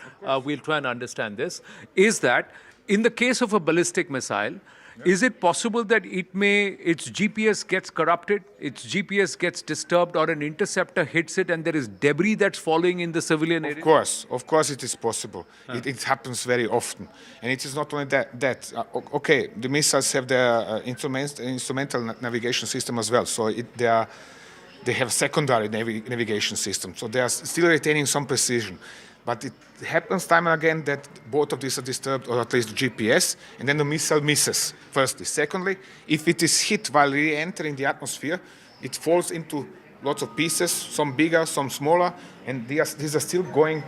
We'll try and understand this. Is that in the case of a ballistic missile, is it possible that its GPS gets corrupted, its GPS gets disturbed, or an interceptor hits it and there is debris that's falling in the civilian area? Of course it is possible. It happens very often. And it is not only that. Okay, the missiles have their instrumental navigation system as well. So they have a secondary navigation system. So they are still retaining some precision. But it happens time and again that both of these are disturbed, or at least the GPS, and then the missile misses, firstly. Secondly, if it is hit while re-entering the atmosphere, it falls into lots of pieces, some bigger, some smaller, and these are still going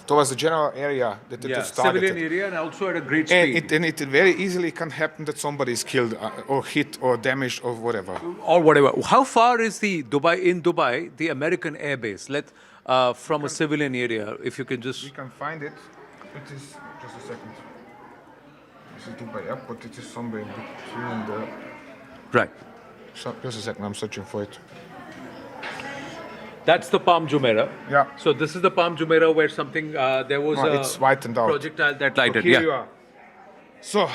towards the general area that it was targeted. Civilian area and also at a great speed. And it very easily can happen that somebody is killed or hit or damaged or whatever. Or whatever. How far is in Dubai, the American air base? From a civilian area, if you can just... We can find it. It is, just a second. This is Dubai Airport, it is somewhere in between the... Right. So, just a second, I'm searching for it. That's the Palm Jumeirah. Yeah. So this is the Palm Jumeirah where something, there was it's whitened out. Projectile that lighted. So here you are. So,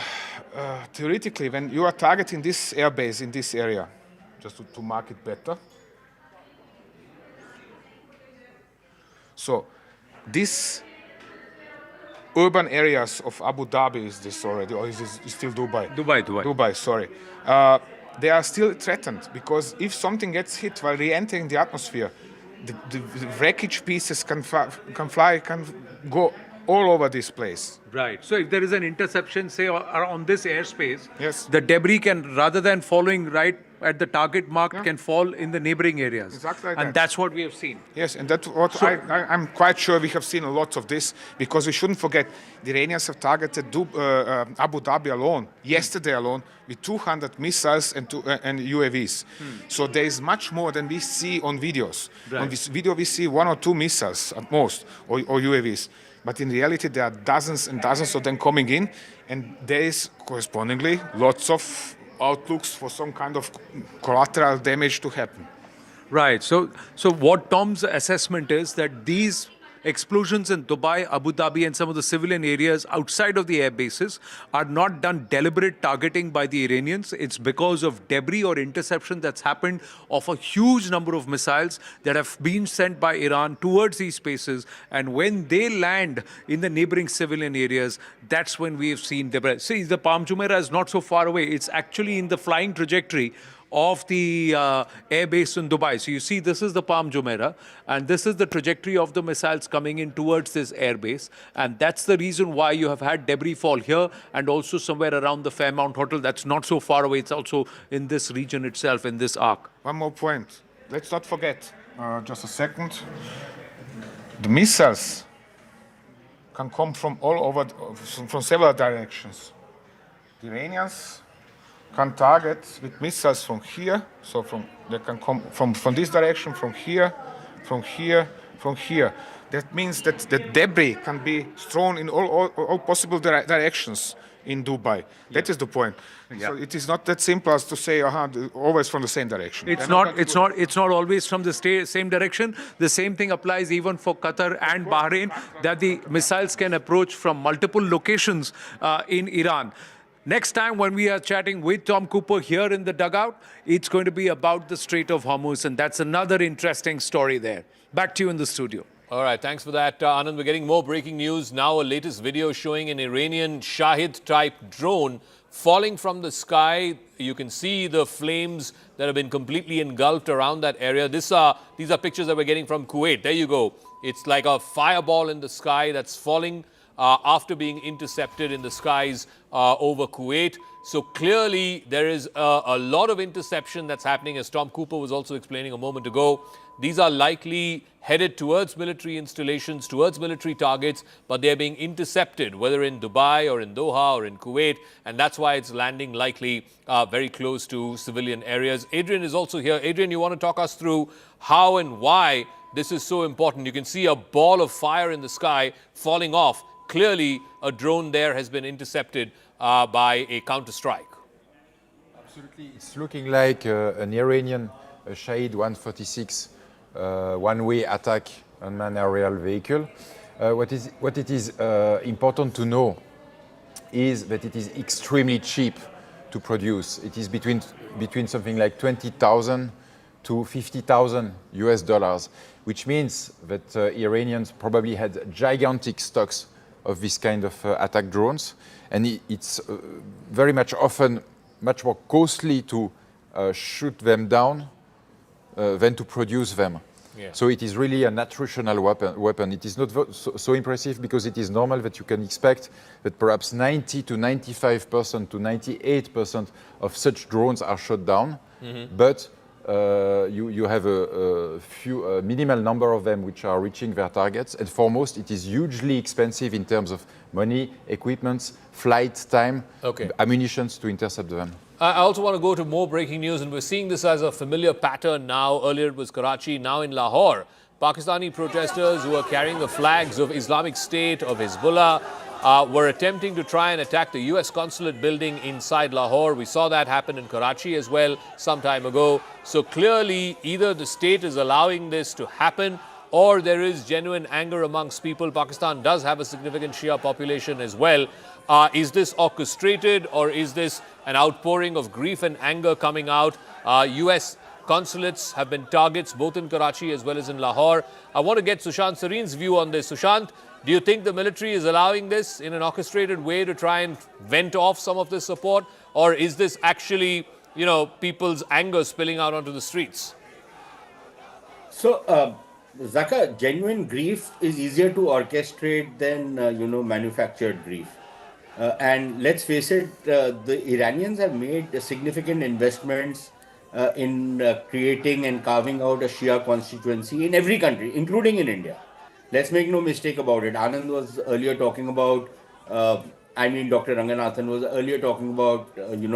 theoretically, when you are targeting this airbase in this area, just to mark it better, so these urban areas of Abu Dhabi, is this already, or is it still Dubai? Dubai, sorry. They are still threatened because if something gets hit while re-entering the atmosphere, the wreckage pieces can go all over this place. Right. So if there is an interception, say, on this airspace, yes, the debris can, rather than falling right at the target marked, can fall in the neighboring areas. Exactly like and that. That's what we have seen. Yes, and that's what I'm quite sure we have seen a lot of this, because we shouldn't forget the Iranians have targeted Abu Dhabi alone, yesterday alone, with 200 missiles and UAVs. So there is much more than we see on videos. Right. On this video we see 1 or 2 missiles at most, or UAVs. But in reality, there are dozens and dozens of them coming in, and there is correspondingly lots of outlooks for some kind of collateral damage to happen. Right. So what Tom's assessment is that these explosions in Dubai, Abu Dhabi, and some of the civilian areas outside of the air bases are not done deliberate targeting by the Iranians. It's because of debris or interception that's happened of a huge number of missiles that have been sent by Iran towards these spaces. And when they land in the neighboring civilian areas, that's when we have seen debris. See, the Palm Jumeirah is not so far away. It's actually in the flying trajectory of the air base in Dubai. So you see, this is the Palm Jumeirah, and this is the trajectory of the missiles coming in towards this air base. And that's the reason why you have had debris fall here and also somewhere around the Fairmount Hotel. That's not so far away. It's also in this region itself, in this arc. One more point. Let's not forget, just a second, the missiles can come from all over, from several directions. The Iranians can target with missiles from here, so they can come from this direction, from here, from here, from here. That means that the debris can be thrown in all possible directions in Dubai. That is the point. Yeah. So it is not that simple as to say, always from the same direction. It's not always from the same direction. The same thing applies even for Qatar and Bahrain, that the missiles can approach from multiple locations in Iran. Next time when we are chatting with Tom Cooper here in the dugout, it's going to be about the Strait of Hormuz, and that's another interesting story there. Back to you in the studio. All right, thanks for that, Anand. We're getting more breaking news now. A latest video showing an Iranian Shahid-type drone falling from the sky. You can see the flames that have been completely engulfed around that area. These are pictures that we're getting from Kuwait. There you go. It's like a fireball in the sky that's falling after being intercepted in the skies over Kuwait. So clearly there is a lot of interception that's happening, as Tom Cooper was also explaining a moment ago. These are likely headed towards military installations, towards military targets, but they're being intercepted, whether in Dubai or in Doha or in Kuwait, and that's why it's landing likely very close to civilian areas. Adrian is also here. Adrian, you want to talk us through how and why this is so important? You can see a ball of fire in the sky falling off. Clearly, a drone there has been intercepted by a counter-strike. Absolutely. It's looking like an Iranian Shahid 146 one-way attack unmanned aerial vehicle. What it is important to know is that it is extremely cheap to produce. It is between something like 20,000 to 50,000 US dollars, which means that Iranians probably had gigantic stocks of this kind of attack drones, and it's very much often much more costly to shoot them down than to produce them. Yeah. So it is really an attritional weapon. It is not so impressive because it is normal that you can expect that perhaps 90 to 95% to 98% of such drones are shot down, but you have a minimal number of them which are reaching their targets, and for most it is hugely expensive in terms of money, equipment, flight time, ammunitions to intercept them. I also want to go to more breaking news, and we're seeing this as a familiar pattern now. Earlier it was Karachi, now in Lahore. Pakistani protesters who are carrying the flags of Islamic State, of Hezbollah, were attempting to try and attack the U.S. consulate building inside Lahore. We saw that happen in Karachi as well some time ago. So clearly, either the state is allowing this to happen, or there is genuine anger amongst people. Pakistan does have a significant Shia population as well. Is this orchestrated, or is this an outpouring of grief and anger coming out? U.S. consulates have been targets both in Karachi as well as in Lahore. I want to get Sushant Sareen's view on this. Sushant, do you think the military is allowing this in an orchestrated way to try and vent off some of this support? Or is this actually, people's anger spilling out onto the streets? So, Zaka, genuine grief is easier to orchestrate than, manufactured grief. And let's face it, the Iranians have made significant investments in creating and carving out a Shia constituency in every country, including in India. Let's make no mistake about it. Anand was earlier talking about, Dr. Ranganathan was earlier talking about,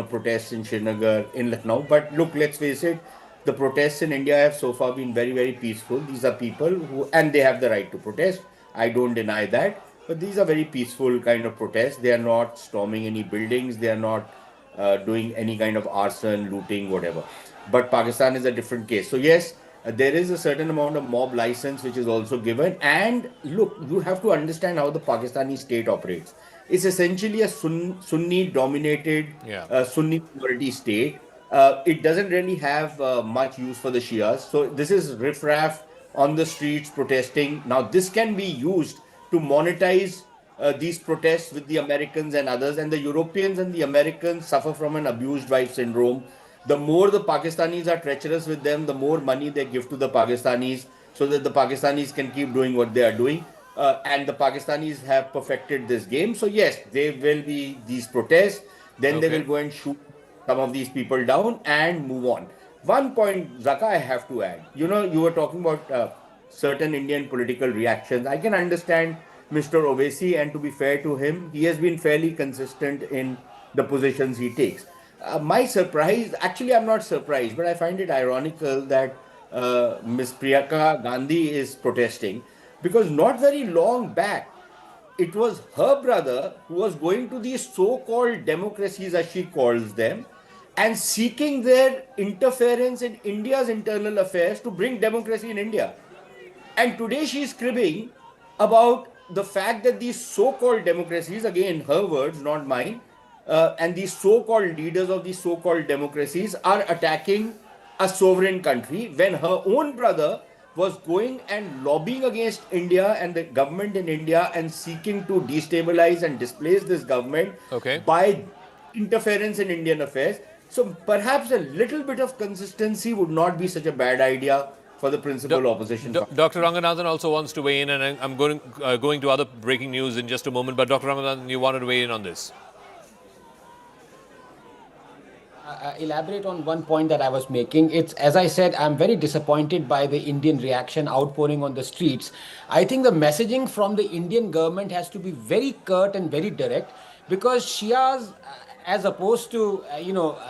protests in Srinagar, in Lucknow. But look, let's face it, the protests in India have so far been very, very peaceful. These are people who, and they have the right to protest. I don't deny that. But these are very peaceful kind of protests. They are not storming any buildings. They are not doing any kind of arson, looting, whatever. But Pakistan is a different case. So yes, there is a certain amount of mob license which is also given. And look, you have to understand how the Pakistani state operates. It's essentially a Sunni-dominated, Sunni majority state. It doesn't really have much use for the Shias. So this is riffraff on the streets protesting. Now this can be used to monetize these protests with the Americans and others. And the Europeans and the Americans suffer from an abused wife syndrome. The more the Pakistanis are treacherous with them, the more money they give to the Pakistanis so that the Pakistanis can keep doing what they are doing. And the Pakistanis have perfected this game. So yes, there will be these protests. Then they will go and shoot some of these people down and move on. One point, Zaka, I have to add. You were talking about certain Indian political reactions. I can understand Mr. Owaisi, and to be fair to him, he has been fairly consistent in the positions he takes. My surprise, actually I'm not surprised, but I find it ironical that Ms. Priyanka Gandhi is protesting, because not very long back, it was her brother who was going to these so-called democracies, as she calls them, and seeking their interference in India's internal affairs to bring democracy in India. And today she is cribbing about the fact that these so-called democracies, again her words, not mine, and these so-called leaders of these so-called democracies are attacking a sovereign country, when her own brother was going and lobbying against India and the government in India and seeking to destabilize and displace this government by interference in Indian affairs. So perhaps a little bit of consistency would not be such a bad idea for the principal opposition party. Dr. Ranganathan also wants to weigh in, and I'm going to other breaking news in just a moment. But Dr. Ranganathan, you wanted to weigh in on this. Elaborate on one point that I was making. It's, as I said, I'm very disappointed by the Indian reaction outpouring on the streets. I think the messaging from the Indian government has to be very curt and very direct, because Shias, as opposed to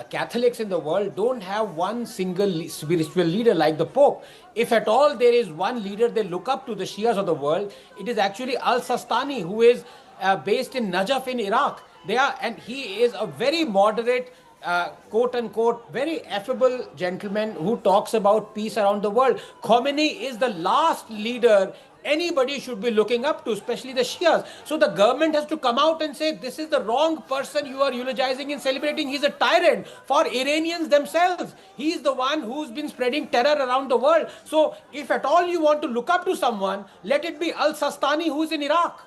Catholics in the world, don't have one single spiritual leader like the Pope. If at all there is one leader they look up to, the Shias of the world, it is actually Al-Sistani, who is based in Najaf in Iraq. And he is a very moderate, quote unquote, very affable gentleman who talks about peace around the world. Khamenei is the last leader anybody should be looking up to, especially the Shias. So the government has to come out and say, this is the wrong person you are eulogizing and celebrating. He's a tyrant for Iranians themselves. He's the one who's been spreading terror around the world. So if at all you want to look up to someone, let it be Al-Sistani, who's in Iraq.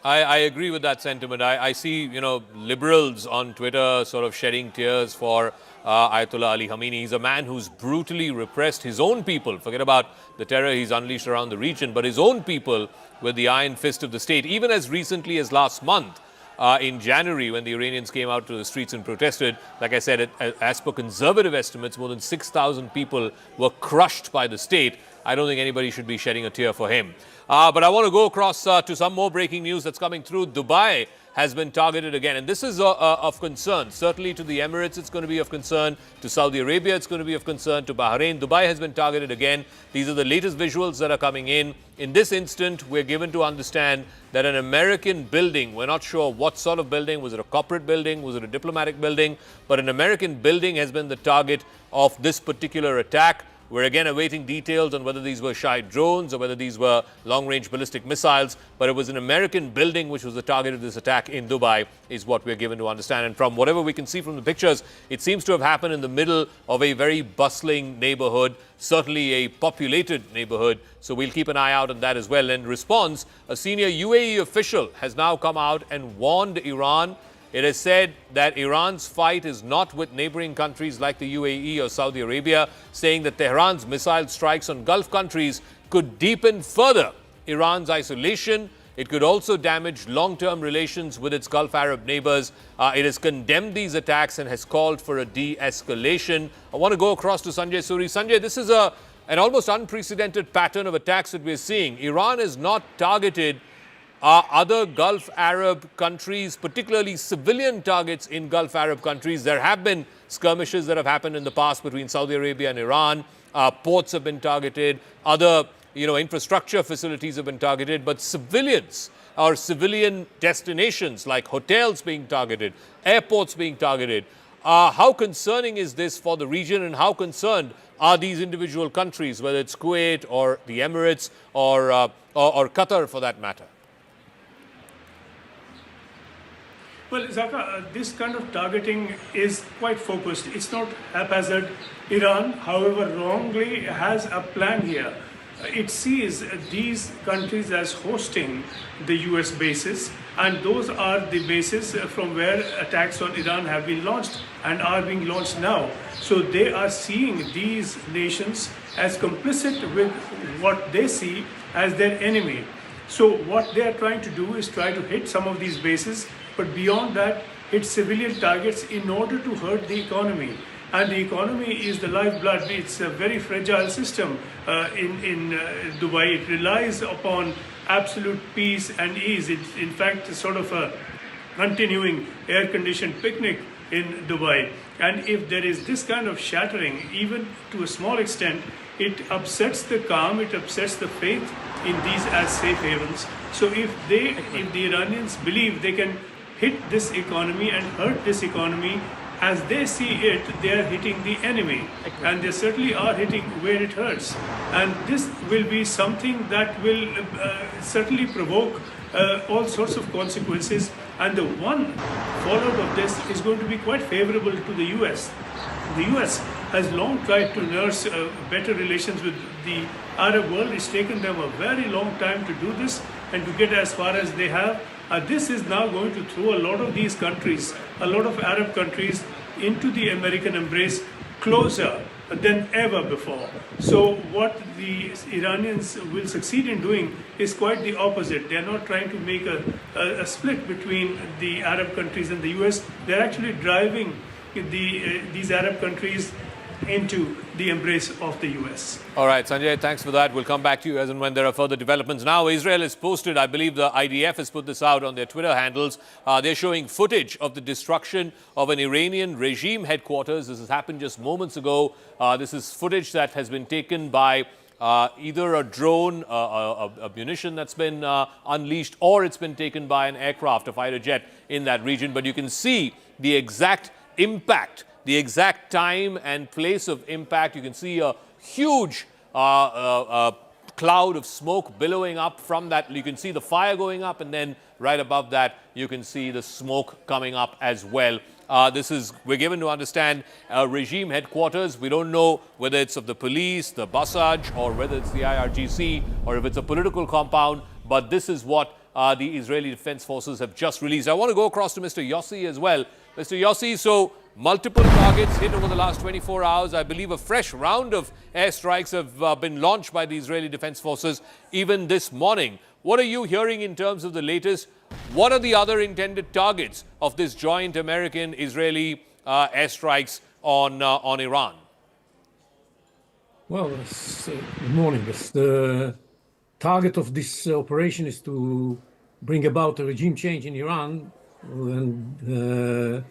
I agree with that sentiment. I see, liberals on Twitter sort of shedding tears for Ayatollah Ali Khamenei. He's a man who's brutally repressed his own people. Forget about the terror he's unleashed around the region, but his own people with the iron fist of the state. Even as recently as last month, in January, when the Iranians came out to the streets and protested, like I said, as per conservative estimates, more than 6,000 people were crushed by the state. I don't think anybody should be shedding a tear for him. But I want to go across to some more breaking news that's coming through. Dubai has been targeted again, and this is of concern. Certainly to the Emirates, it's going to be of concern. To Saudi Arabia, it's going to be of concern. To Bahrain, Dubai has been targeted again. These are the latest visuals that are coming in. In this instant, we're given to understand that an American building, we're not sure what sort of building, was it a corporate building, was it a diplomatic building, but an American building has been the target of this particular attack. We're again awaiting details on whether these were Shahid drones or whether these were long-range ballistic missiles, but it was an American building which was the target of this attack in Dubai, is what we're given to understand. And from whatever we can see from the pictures, it seems to have happened in the middle of a very bustling neighborhood, certainly a populated neighborhood, so we'll keep an eye out on that as well. In response, a senior UAE official has now come out and warned Iran. It has said that Iran's fight is not with neighboring countries like the UAE or Saudi Arabia, saying that Tehran's missile strikes on Gulf countries could deepen further Iran's isolation. It could also damage long-term relations with its Gulf Arab neighbors. It has condemned these attacks and has called for a de-escalation. I want to go across to Sanjay Suri. Sanjay, this is an almost unprecedented pattern of attacks that we're seeing. Iran is not targeted other Gulf Arab countries, particularly civilian targets in Gulf Arab countries. There have been skirmishes that have happened in the past between Saudi Arabia and Iran. Ports have been targeted. Other, infrastructure facilities have been targeted. But civilians or civilian destinations like hotels being targeted, airports being targeted. How concerning is this for the region, and how concerned are these individual countries, whether it's Kuwait or the Emirates or Qatar for that matter? Well, Zaka, this kind of targeting is quite focused. It's not haphazard. Iran, however, wrongly has a plan here. It sees these countries as hosting the US bases, and those are the bases from where attacks on Iran have been launched and are being launched now. So they are seeing these nations as complicit with what they see as their enemy. So what they are trying to do is try to hit some of these bases, but beyond that, hit civilian targets in order to hurt the economy. And the economy is the lifeblood. It's a very fragile system in Dubai. It relies upon absolute peace and ease. It's in fact sort of a continuing air-conditioned picnic in Dubai. And if there is this kind of shattering, even to a small extent, it upsets the calm, it upsets the faith in these as safe havens. So if the Iranians believe they can hit this economy and hurt this economy, as they see it, they are hitting the enemy, and they certainly are hitting where it hurts. And this will be something that will certainly provoke all sorts of consequences. And the one fallout of this is going to be quite favorable to the US. The US has long tried to nurse better relations with the Arab world. It's taken them a very long time to do this and to get as far as they have. This is now going to throw a lot of these countries, a lot of Arab countries, into the American embrace closer than ever before. So what the Iranians will succeed in doing is quite the opposite. They're not trying to make a split between the Arab countries and the US. They're actually driving these Arab countries into the embrace of the US. All right, Sanjay, thanks for that. We'll come back to you as and when there are further developments. Now, Israel has posted, I believe the IDF has put this out on their Twitter handles. They're showing footage of the destruction of an Iranian regime headquarters. This has happened just moments ago. This is footage that has been taken by either a drone, a munition that's been unleashed, or it's been taken by an aircraft, a fighter jet in that region. But you can see the exact impact, the exact time and place of impact. You can see a huge cloud of smoke billowing up from that. You can see the fire going up, and then right above that, you can see the smoke coming up as well. We're given to understand regime headquarters. We don't know whether it's of the police, the Basaj, or whether it's the IRGC, or if it's a political compound, but this is what the Israeli Defense Forces have just released. I want to go across to Mr. Yossi as well. Mr. Yossi, so multiple targets hit over the last 24 hours. I believe a fresh round of airstrikes have been launched by the Israeli Defense Forces even this morning. What are you hearing in terms of the latest? What are the other intended targets of this joint American-Israeli airstrikes on Iran? Well, good morning. The target of this operation is to bring about a regime change in Iran and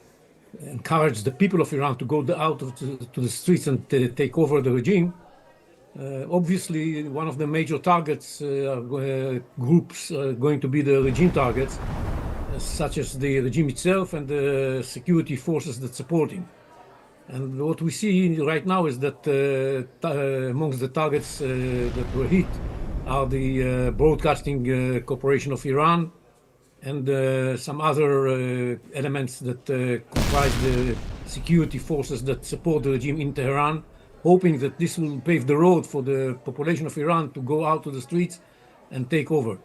encourage the people of Iran to go out to the streets and take over the regime. Obviously, one of the major targets groups are going to be the regime targets, such as the regime itself and the security forces that support him. And what we see right now is that amongst the targets that were hit are the Broadcasting Corporation of Iran and some other elements that comprise the security forces that support the regime in Tehran, hoping that this will pave the road for the population of Iran to go out to the streets and take over.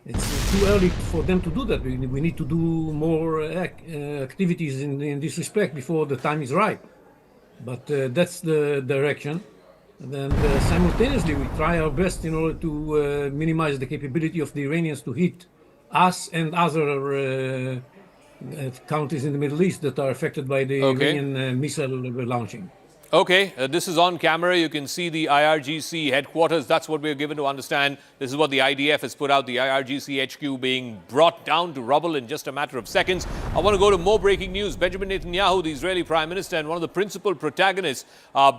It's too early for them to do that. We need to do more activities in this respect before the time is right. But that's the direction. And then simultaneously, we try our best in order to minimize the capability of the Iranians to hit us and other countries in the Middle East that are affected by the Iranian missile launching. Okay, this is on camera. You can see the IRGC headquarters. That's what we're given to understand. This is what the IDF has put out, the IRGC HQ being brought down to rubble in just a matter of seconds. I want to go to more breaking news. Benjamin Netanyahu, the Israeli Prime Minister and one of the principal protagonists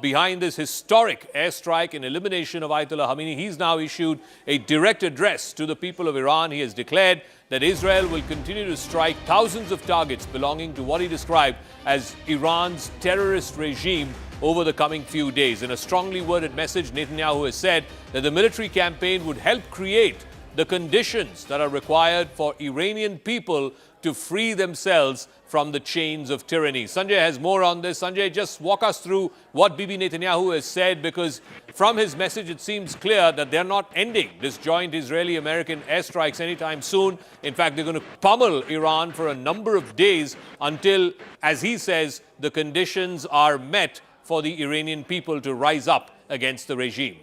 behind this historic airstrike and elimination of Ayatollah Khamenei, he's now issued a direct address to the people of Iran. He has declared that Israel will continue to strike thousands of targets belonging to what he described as Iran's terrorist regime over the coming few days. In a strongly worded message, Netanyahu has said that the military campaign would help create the conditions that are required for Iranian people to free themselves from the chains of tyranny. Sanjay has more on this. Sanjay, just walk us through what Bibi Netanyahu has said, because from his message it seems clear that they're not ending this joint Israeli-American airstrikes anytime soon. In fact, they're going to pummel Iran for a number of days until, as he says, the conditions are met for the Iranian people to rise up against the regime.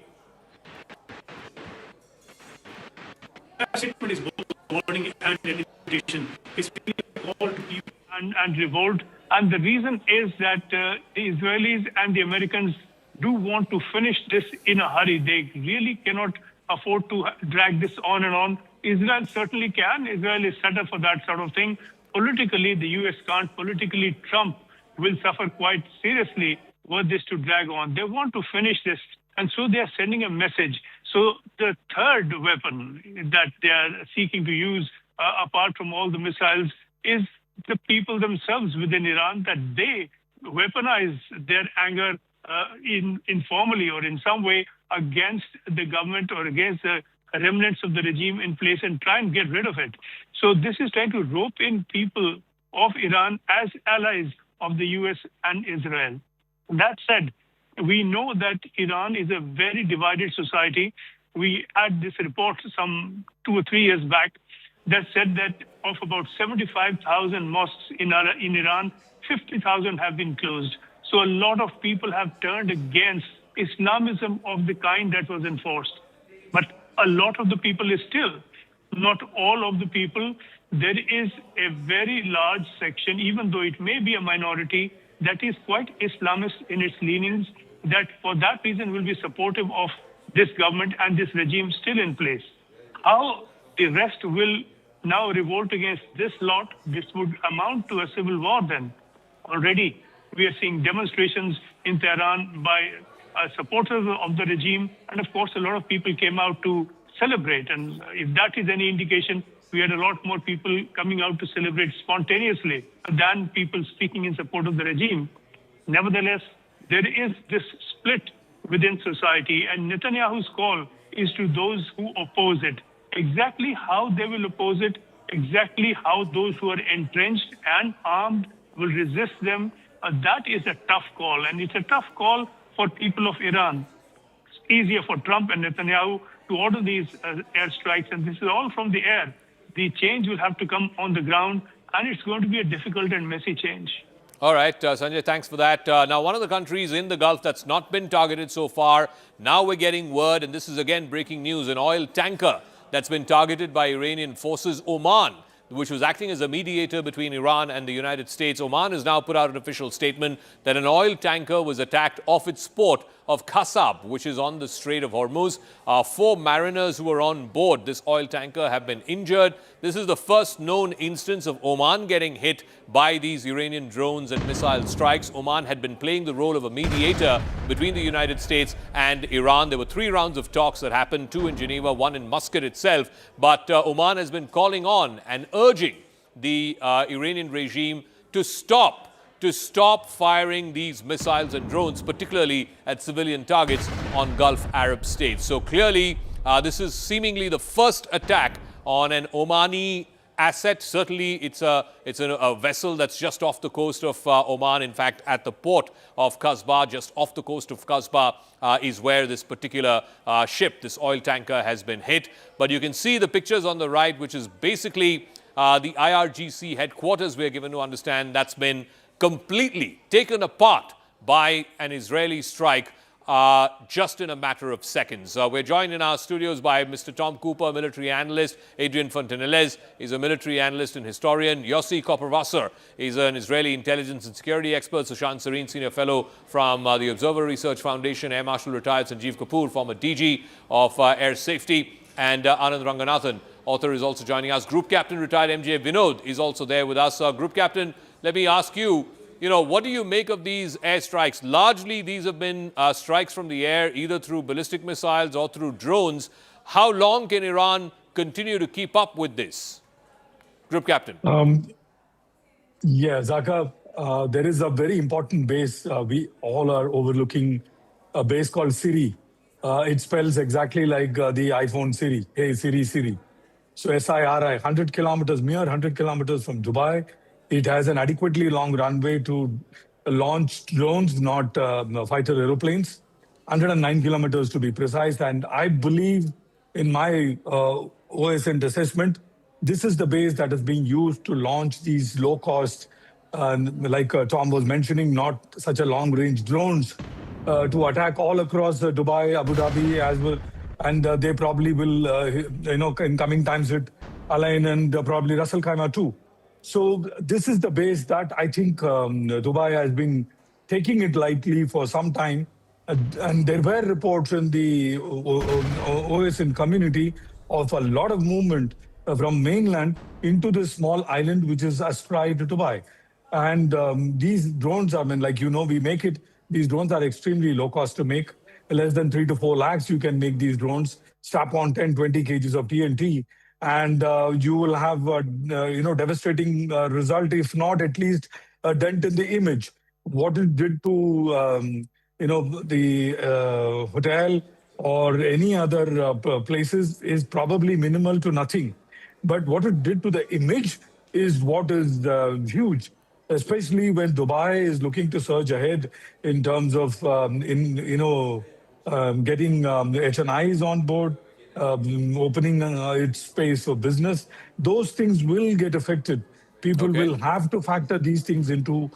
That statement is both warning and an invitation. It's a call to people and revolt. And the reason is that the Israelis and the Americans do want to finish this in a hurry. They really cannot afford to drag this on and on. Israel certainly can. Israel is set up for that sort of thing. Politically, the U.S. can't. Politically, Trump will suffer quite seriously were this to drag on. They want to finish this, and so they are sending a message. So the third weapon that they are seeking to use, apart from all the missiles, is the people themselves within Iran, that they weaponize their anger informally or in some way against the government or against the remnants of the regime in place and try and get rid of it. So this is trying to rope in people of Iran as allies of the U.S. and Israel. That said, we know that Iran is a very divided society. We had this report some 2 or 3 years back that said that of about 75,000 mosques in Iran, 50,000 have been closed. So a lot of people have turned against Islamism of the kind that was enforced. But a lot of the people is still, not all of the people, there is a very large section, even though it may be a minority, that is quite Islamist in its leanings, that for that reason will be supportive of this government and this regime still in place. How the rest will now revolt against this lot, this would amount to a civil war then. Already we are seeing demonstrations in Tehran by supporters of the regime, and of course a lot of people came out to celebrate, and if that is any indication, we had a lot more people coming out to celebrate spontaneously than people speaking in support of the regime. Nevertheless, there is this split within society, and Netanyahu's call is to those who oppose it. Exactly how they will oppose it, exactly how those who are entrenched and armed will resist them, that is a tough call, and it's a tough call for people of Iran. It's easier for Trump and Netanyahu to order these airstrikes, and this is all from the air. The change will have to come on the ground, and it's going to be a difficult and messy change. All right, Sanjay, thanks for that. Now, one of the countries in the Gulf that's not been targeted so far, now we're getting word, and this is again breaking news, an oil tanker that's been targeted by Iranian forces, Oman, which was acting as a mediator between Iran and the United States. Oman has now put out an official statement that an oil tanker was attacked off its port of Qasab, which is on the Strait of Hormuz. 4 mariners who were on board this oil tanker have been injured. This is the first known instance of Oman getting hit by these Iranian drones and missile strikes. Oman had been playing the role of a mediator between the United States and Iran. There were 3 rounds of talks that happened, 2 in Geneva, 1 in Muscat itself. But Oman has been calling on and urging the Iranian regime to stop firing these missiles and drones, particularly at civilian targets on Gulf Arab states. So clearly, this is seemingly the first attack on an Omani asset. Certainly, it's a vessel that's just off the coast of Oman. In fact, at the port of Qasba, just off the coast of Qasba, is where this particular ship, this oil tanker, has been hit. But you can see the pictures on the right, which is basically the IRGC headquarters, we're given to understand, that's been completely taken apart by an Israeli strike just in a matter of seconds. We're joined in our studios by Mr. Tom Cooper, military analyst, Adrian Fontanelles is a military analyst and historian, Yossi Koperwasser is an Israeli intelligence and security expert, Sushant Sareen, senior fellow from the Observer Research Foundation, Air Marshal retired Sanjeev Kapoor, former DG of Air Safety, and Anand Ranganathan, author, is also joining us. Group Captain retired MJ Vinod is also there with us. Group Captain, let me ask you, what do you make of these airstrikes? Largely, these have been strikes from the air, either through ballistic missiles or through drones. How long can Iran continue to keep up with this? Group Captain. Yeah, Zaka, there is a very important base we all are overlooking, a base called Siri. It spells exactly like the iPhone Siri. Hey, Siri, Siri. So SIRI, 100 kilometers, mere 100 kilometers from Dubai. It has an adequately long runway to launch drones, not fighter aeroplanes, 109 kilometers to be precise. And I believe in my OSN assessment, this is the base that is being used to launch these low-cost, like Tom was mentioning, not such a long-range drones to attack all across Dubai, Abu Dhabi as well. And they probably will, in coming times hit Al Ain and probably Ras Al Khaimah too. So this is the base that I think Dubai has been taking it lightly for some time. And there were reports in the OSN community of a lot of movement from mainland into this small island, which is astride Dubai. And these drones, we make it, these drones are extremely low cost to make. Less than 3 to 4 lakhs, you can make these drones, strap on 10, 20 kgs of TNT. And you will have devastating result, if not at least a dent in the image. What it did to the hotel or any other places is probably minimal to nothing. But what it did to the image is what is huge, especially when Dubai is looking to surge ahead in terms of getting HNIs on board. Opening its space for business, those things will get affected. People will have to factor these things into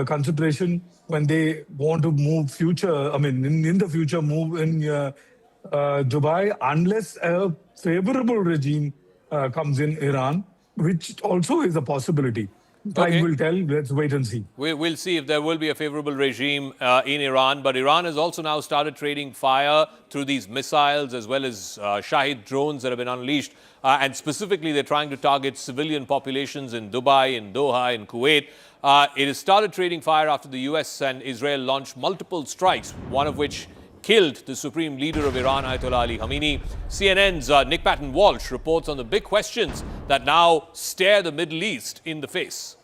consideration when they want to move future, I mean, in the future, move in Dubai, unless a favorable regime comes in Iran, which also is a possibility. Time will tell. Let's wait and see. We'll see if there will be a favorable regime in Iran. But Iran has also now started trading fire through these missiles as well as Shahid drones that have been unleashed. And specifically, they're trying to target civilian populations in Dubai, in Doha, in Kuwait. It has started trading fire after the U.S. and Israel launched multiple strikes, one of which killed the supreme leader of Iran, Ayatollah Ali Khamenei. CNN's Nick Patton-Walsh reports on the big questions that now stare the Middle East in the face.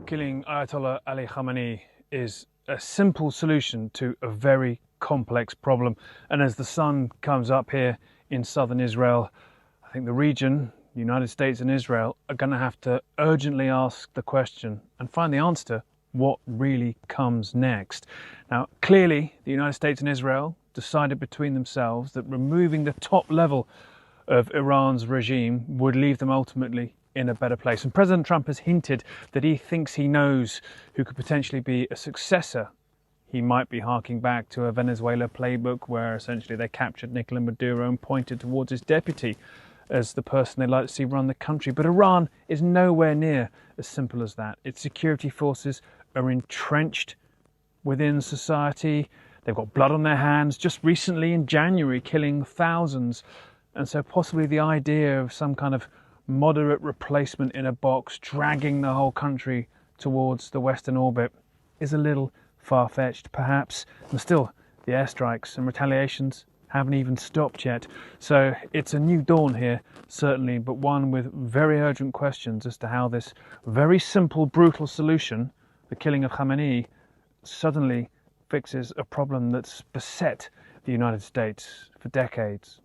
Killing Ayatollah Ali Khamenei is a simple solution to a very complex problem. And as the sun comes up here in southern Israel, I think the region, the United States and Israel, are going to have to urgently ask the question and find the answer to what really comes next. Now, clearly, the United States and Israel decided between themselves that removing the top level of Iran's regime would leave them ultimately in a better place. And President Trump has hinted that he thinks he knows who could potentially be a successor. He might be harking back to a Venezuela playbook where essentially they captured Nicolas Maduro and pointed towards his deputy as the person they'd like to see run the country. But Iran is nowhere near as simple as that. Its security forces are entrenched within society. They've got blood on their hands, just recently in January killing thousands. And so possibly the idea of some kind of moderate replacement in a box dragging the whole country towards the Western orbit is a little far-fetched perhaps. And still, the airstrikes and retaliations haven't even stopped yet. So it's a new dawn here, certainly, but one with very urgent questions as to how this very simple, brutal solution, the killing of Khamenei, suddenly fixes a problem that's beset the United States for decades.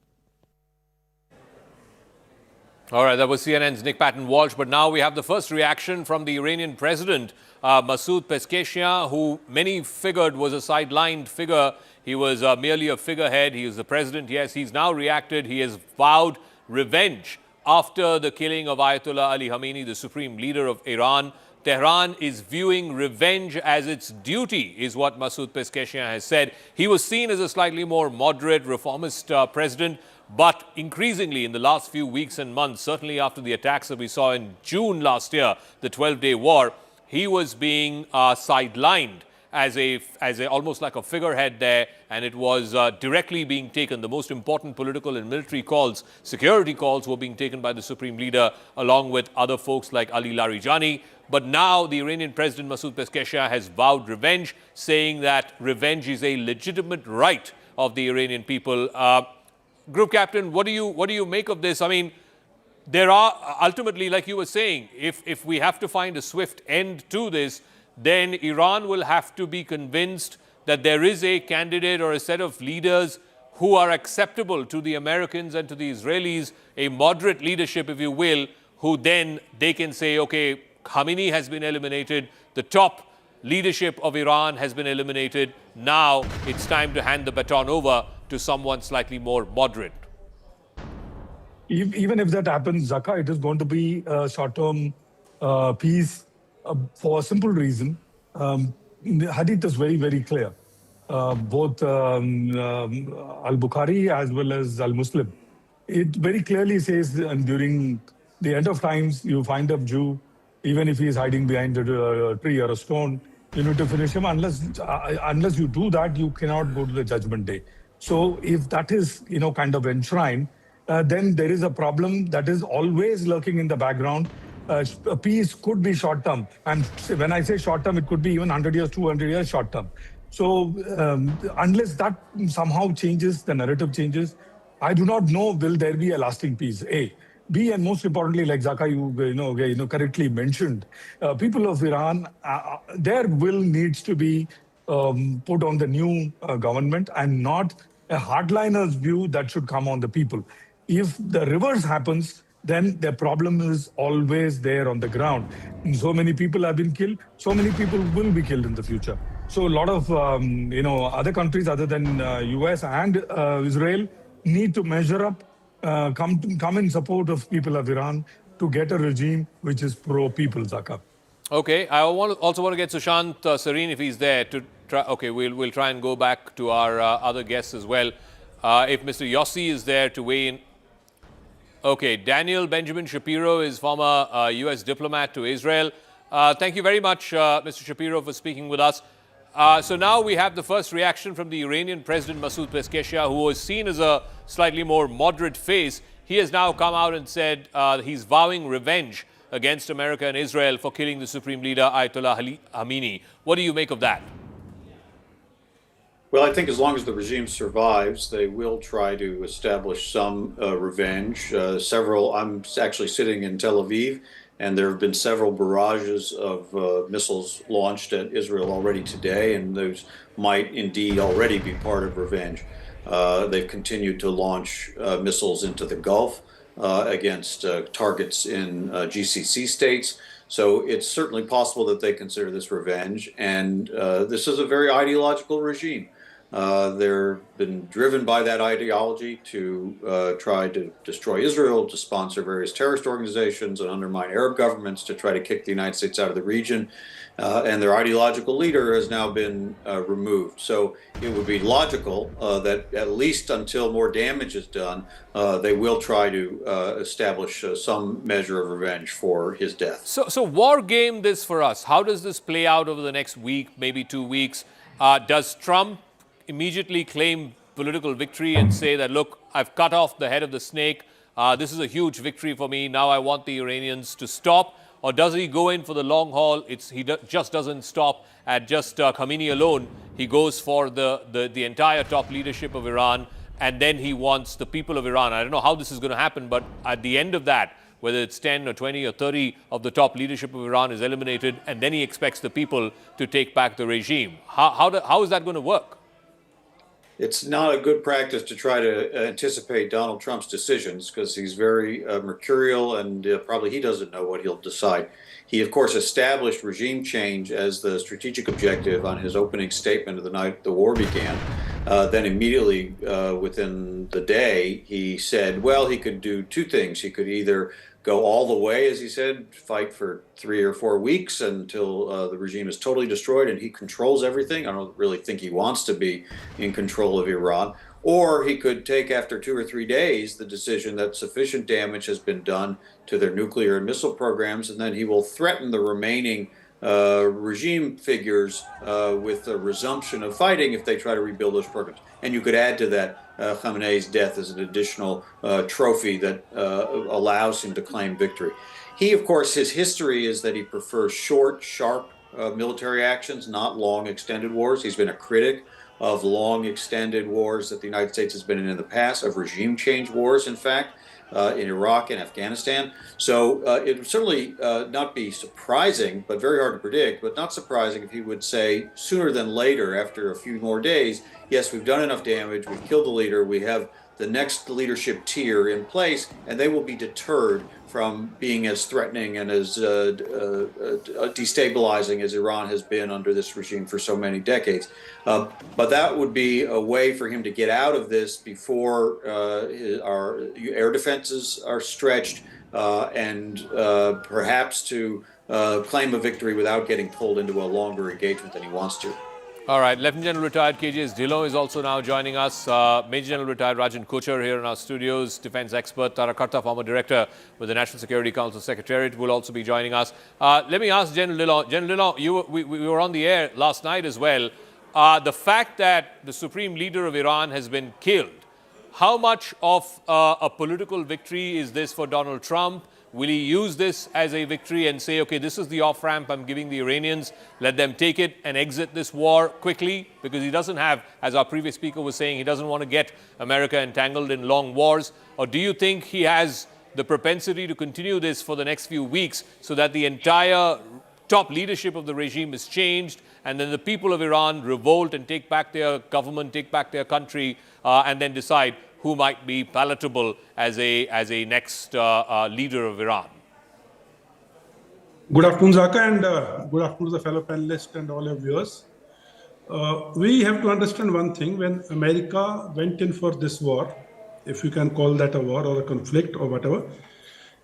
All right, that was CNN's Nick Patton-Walsh. But now we have the first reaction from the Iranian president, Masoud Pezeshkian, who many figured was a sidelined figure. He was merely a figurehead. He is the president. Yes, he's now reacted. He has vowed revenge after the killing of Ayatollah Ali Khamenei, the supreme leader of Iran. Tehran is viewing revenge as its duty, is what Masoud Pezeshkian has said. He was seen as a slightly more moderate, reformist president. But increasingly in the last few weeks and months, certainly after the attacks that we saw in June last year, the 12-day war, he was being sidelined as almost like a figurehead there, and it was directly being taken. The most important political and military calls, security calls, were being taken by the supreme leader along with other folks like Ali Larijani. But now the Iranian president Masoud Pezeshkian has vowed revenge, saying that revenge is a legitimate right of the Iranian people. Group Captain, what do you make of this? I mean, there are ultimately, like you were saying, if we have to find a swift end to this, then Iran will have to be convinced that there is a candidate or a set of leaders who are acceptable to the Americans and to the Israelis, a moderate leadership, if you will, who then they can say, okay, Khamenei has been eliminated, the top leadership of Iran has been eliminated, now it's time to hand the baton over to someone slightly more moderate. Even if that happens, Zaka, it is going to be a short-term peace for a simple reason. The hadith is very, very clear. Both Al-Bukhari as well as Al-Muslim. It very clearly says during the end of times, you find a Jew, even if he is hiding behind a tree or a stone, you need to finish him. Unless you do that, you cannot go to the judgment day. So if that is, kind of enshrined, then there is a problem that is always lurking in the background. Peace could be short-term. And when I say short-term, it could be even 100 years, 200 years short-term. So unless that somehow changes, the narrative changes, I do not know will there be a lasting peace. A. B, and most importantly, like Zaka, you correctly mentioned, people of Iran, their will needs to be put on the new government and not a hardliner's view that should come on the people. If the reverse happens, then the problem is always there on the ground. So many people have been killed, so many people will be killed in the future. So a lot of other countries other than US and Israel need to measure up, come in support of people of Iran to get a regime which is pro-people, Zaka. Okay, I also want to get Sushant Sareen if he's there to try. Okay, we'll try and go back to our other guests as well. If Mr. Yossi is there to weigh in. Okay, Daniel Benjamin Shapiro is former U.S. diplomat to Israel. Thank you very much, Mr. Shapiro, for speaking with us. So now we have the first reaction from the Iranian President Masoud Pezeshkian, who was seen as a slightly more moderate face. He has now come out and said he's vowing revenge against America and Israel for killing the Supreme Leader Ayatollah Khamenei. What do you make of that? Well, I think as long as the regime survives, they will try to establish some revenge. I'm actually sitting in Tel Aviv, and there have been several barrages of missiles launched at Israel already today, and those might indeed already be part of revenge. They've continued to launch missiles into the Gulf against targets in GCC states. So it's certainly possible that they consider this revenge. And this is a very ideological regime. They've been driven by that ideology to try to destroy Israel, to sponsor various terrorist organizations and undermine Arab governments, to try to kick the United States out of the region. And their ideological leader has now been removed. So it would be logical that at least until more damage is done, they will try to establish some measure of revenge for his death. So war game this for us. How does this play out over the next week, maybe 2 weeks? Does Trump immediately claim political victory and say that, look, I've cut off the head of the snake. This is a huge victory for me. Now I want the Iranians to stop. Or does he go in for the long haul? He just doesn't stop at just Khamenei alone. He goes for the entire top leadership of Iran, and then he wants the people of Iran. I don't know how this is going to happen, but at the end of that, whether it's 10 or 20 or 30 of the top leadership of Iran is eliminated, and then he expects the people to take back the regime. How is that going to work? It's not a good practice to try to anticipate Donald Trump's decisions because he's very mercurial and probably he doesn't know what he'll decide. He, of course, established regime change as the strategic objective on his opening statement of the night the war began. Then immediately within the day, he said, well, he could do two things. He could either go all the way, as he said, fight for 3 or 4 weeks until the regime is totally destroyed and he controls everything. I don't really think he wants to be in control of Iran. Or he could take, after 2 or 3 days, the decision that sufficient damage has been done to their nuclear and missile programs, and then he will threaten the remaining regime figures with a resumption of fighting if they try to rebuild those programs. And you could add to that Khamenei's death as an additional trophy that allows him to claim victory. He, of course, his history is that he prefers short, sharp military actions, not long, extended wars. He's been a critic of long, extended wars that the United States has been in the past, of regime change wars, in fact, in Iraq and Afghanistan. So it would certainly not be surprising, but very hard to predict, but not surprising if he would say sooner than later, after a few more days, yes, we've done enough damage, we've killed the leader, we have the next leadership tier in place, and they will be deterred from being as threatening and as destabilizing as Iran has been under this regime for so many decades. But that would be a way for him to get out of this before our air defenses are stretched and perhaps to claim a victory without getting pulled into a longer engagement than he wants to. All right, Lieutenant General retired KJS Dhillon is also now joining us. Major General retired Rajan Kochar here in our studios. Defense expert Tara Karta, former director with the National Security Council Secretariat, will also be joining us. Let me ask General Dhillon. General Dhillon, we were on the air last night as well. The fact that the supreme leader of Iran has been killed, how much of a political victory is this for Donald Trump? Will he use this as a victory and say, okay, this is the off-ramp I'm giving the Iranians, let them take it and exit this war quickly? Because he doesn't have, as our previous speaker was saying, he doesn't want to get America entangled in long wars. Or do you think he has the propensity to continue this for the next few weeks so that the entire top leadership of the regime is changed and then the people of Iran revolt and take back their government, take back their country, and then decide who might be palatable as a next leader of Iran? Good afternoon, Zaka, and good afternoon to the fellow panelists and all your viewers. We have to understand one thing. When America went in for this war, if you can call that a war or a conflict or whatever,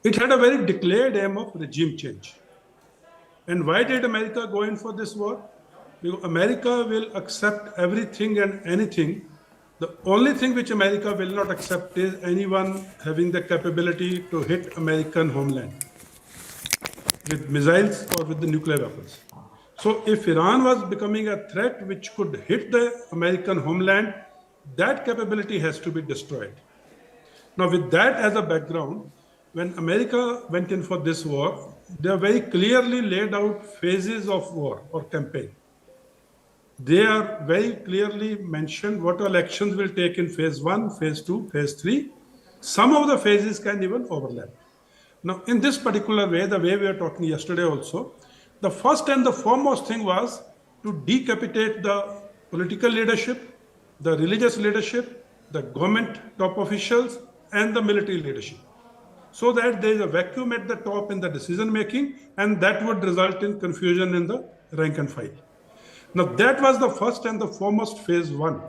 it had a very declared aim of regime change. And why did America go in for this war? Because America will accept everything and anything. The only thing which America will not accept is anyone having the capability to hit American homeland with missiles or with the nuclear weapons. So if Iran was becoming a threat which could hit the American homeland, that capability has to be destroyed. Now, with that as a background, when America went in for this war, they very clearly laid out phases of war or campaign. They are very clearly mentioned what all actions will take in phase 1, phase 2, phase 3. Some of the phases can even overlap. Now, in this particular way, the way we were talking yesterday also, the first and the foremost thing was to decapitate the political leadership, the religious leadership, the government top officials, and the military leadership, so that there is a vacuum at the top in the decision making, and that would result in confusion in the rank and file. Now, that was the first and the foremost phase 1.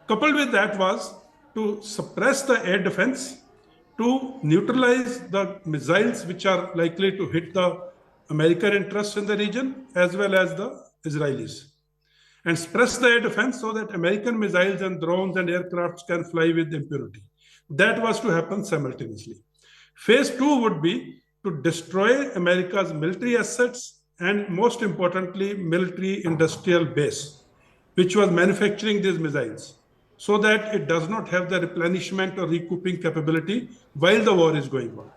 Coupled with that was to suppress the air defense, to neutralize the missiles which are likely to hit the American interests in the region as well as the Israelis, and suppress the air defense so that American missiles and drones and aircrafts can fly with impunity. That was to happen simultaneously. Phase 2 would be to destroy America's military assets and, most importantly, military industrial base, which was manufacturing these missiles, so that it does not have the replenishment or recouping capability while the war is going on.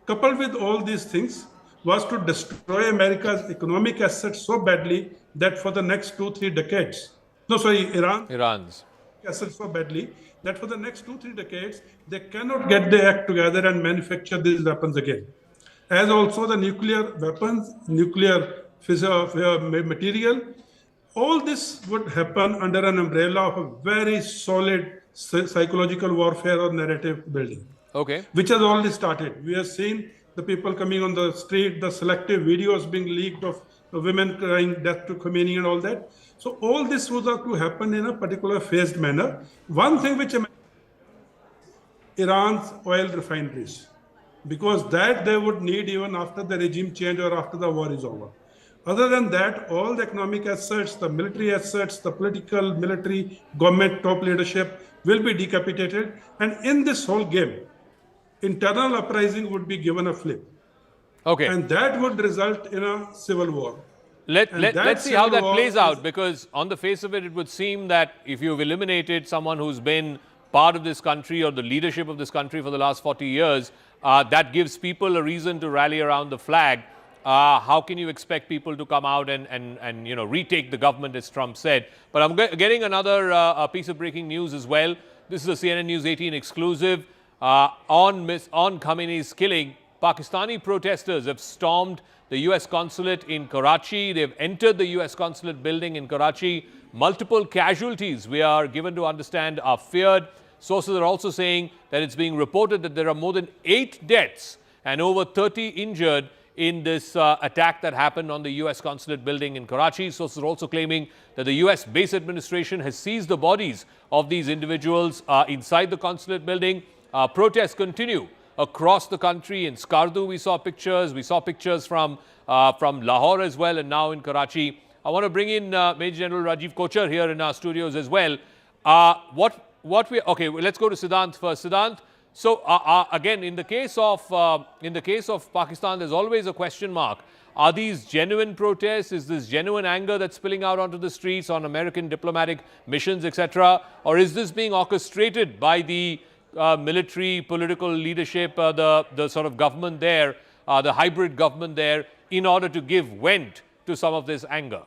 Coupled with all these things was to destroy America's economic assets so badly that for the next 2-3 decades, Iran's assets so badly that for the next 2-3 decades, they cannot get their act together and manufacture these weapons again. As also the nuclear weapons, nuclear material, all this would happen under an umbrella of a very solid psychological warfare or narrative building. Okay. Which has already started. We have seen the people coming on the street, the selective videos being leaked of women crying death to Khamenei and all that. So all this was to happen in a particular phased manner. One thing which Iran's oil refineries, because that they would need even after the regime change or after the war is over. Other than that, all the economic assets, the military assets, the political, military, government, top leadership will be decapitated. And in this whole game, internal uprising would be given a flip. Okay. And that would result in a civil war. Let's see how that plays out, because on the face of it, it would seem that if you've eliminated someone who's been part of this country or the leadership of this country for the last 40 years, that gives people a reason to rally around the flag. How can you expect people to come out and retake the government, as Trump said? But I'm getting another piece of breaking news as well. This is a CNN News 18 exclusive. On Khamenei's killing, Pakistani protesters have stormed the U.S. consulate in Karachi. They've entered the U.S. consulate building in Karachi. Multiple casualties, we are given to understand, are feared. Sources are also saying that it's being reported that there are more than 8 deaths and over 30 injured in this attack that happened on the U.S. consulate building in Karachi. Sources are also claiming that the U.S. base administration has seized the bodies of these individuals inside the consulate building. Protests continue across the country. In Skardu, we saw pictures from Lahore as well, and now in Karachi. I want to bring in Major General Rajiv Kochar here in our studios as well. Okay, let's go to Siddhant first. Siddhant, so again, in the case of Pakistan, there's always a question mark. Are these genuine protests? Is this genuine anger that's spilling out onto the streets on American diplomatic missions, etc., or is this being orchestrated by the military, political leadership, the sort of government there, the hybrid government there, in order to give vent to some of this anger?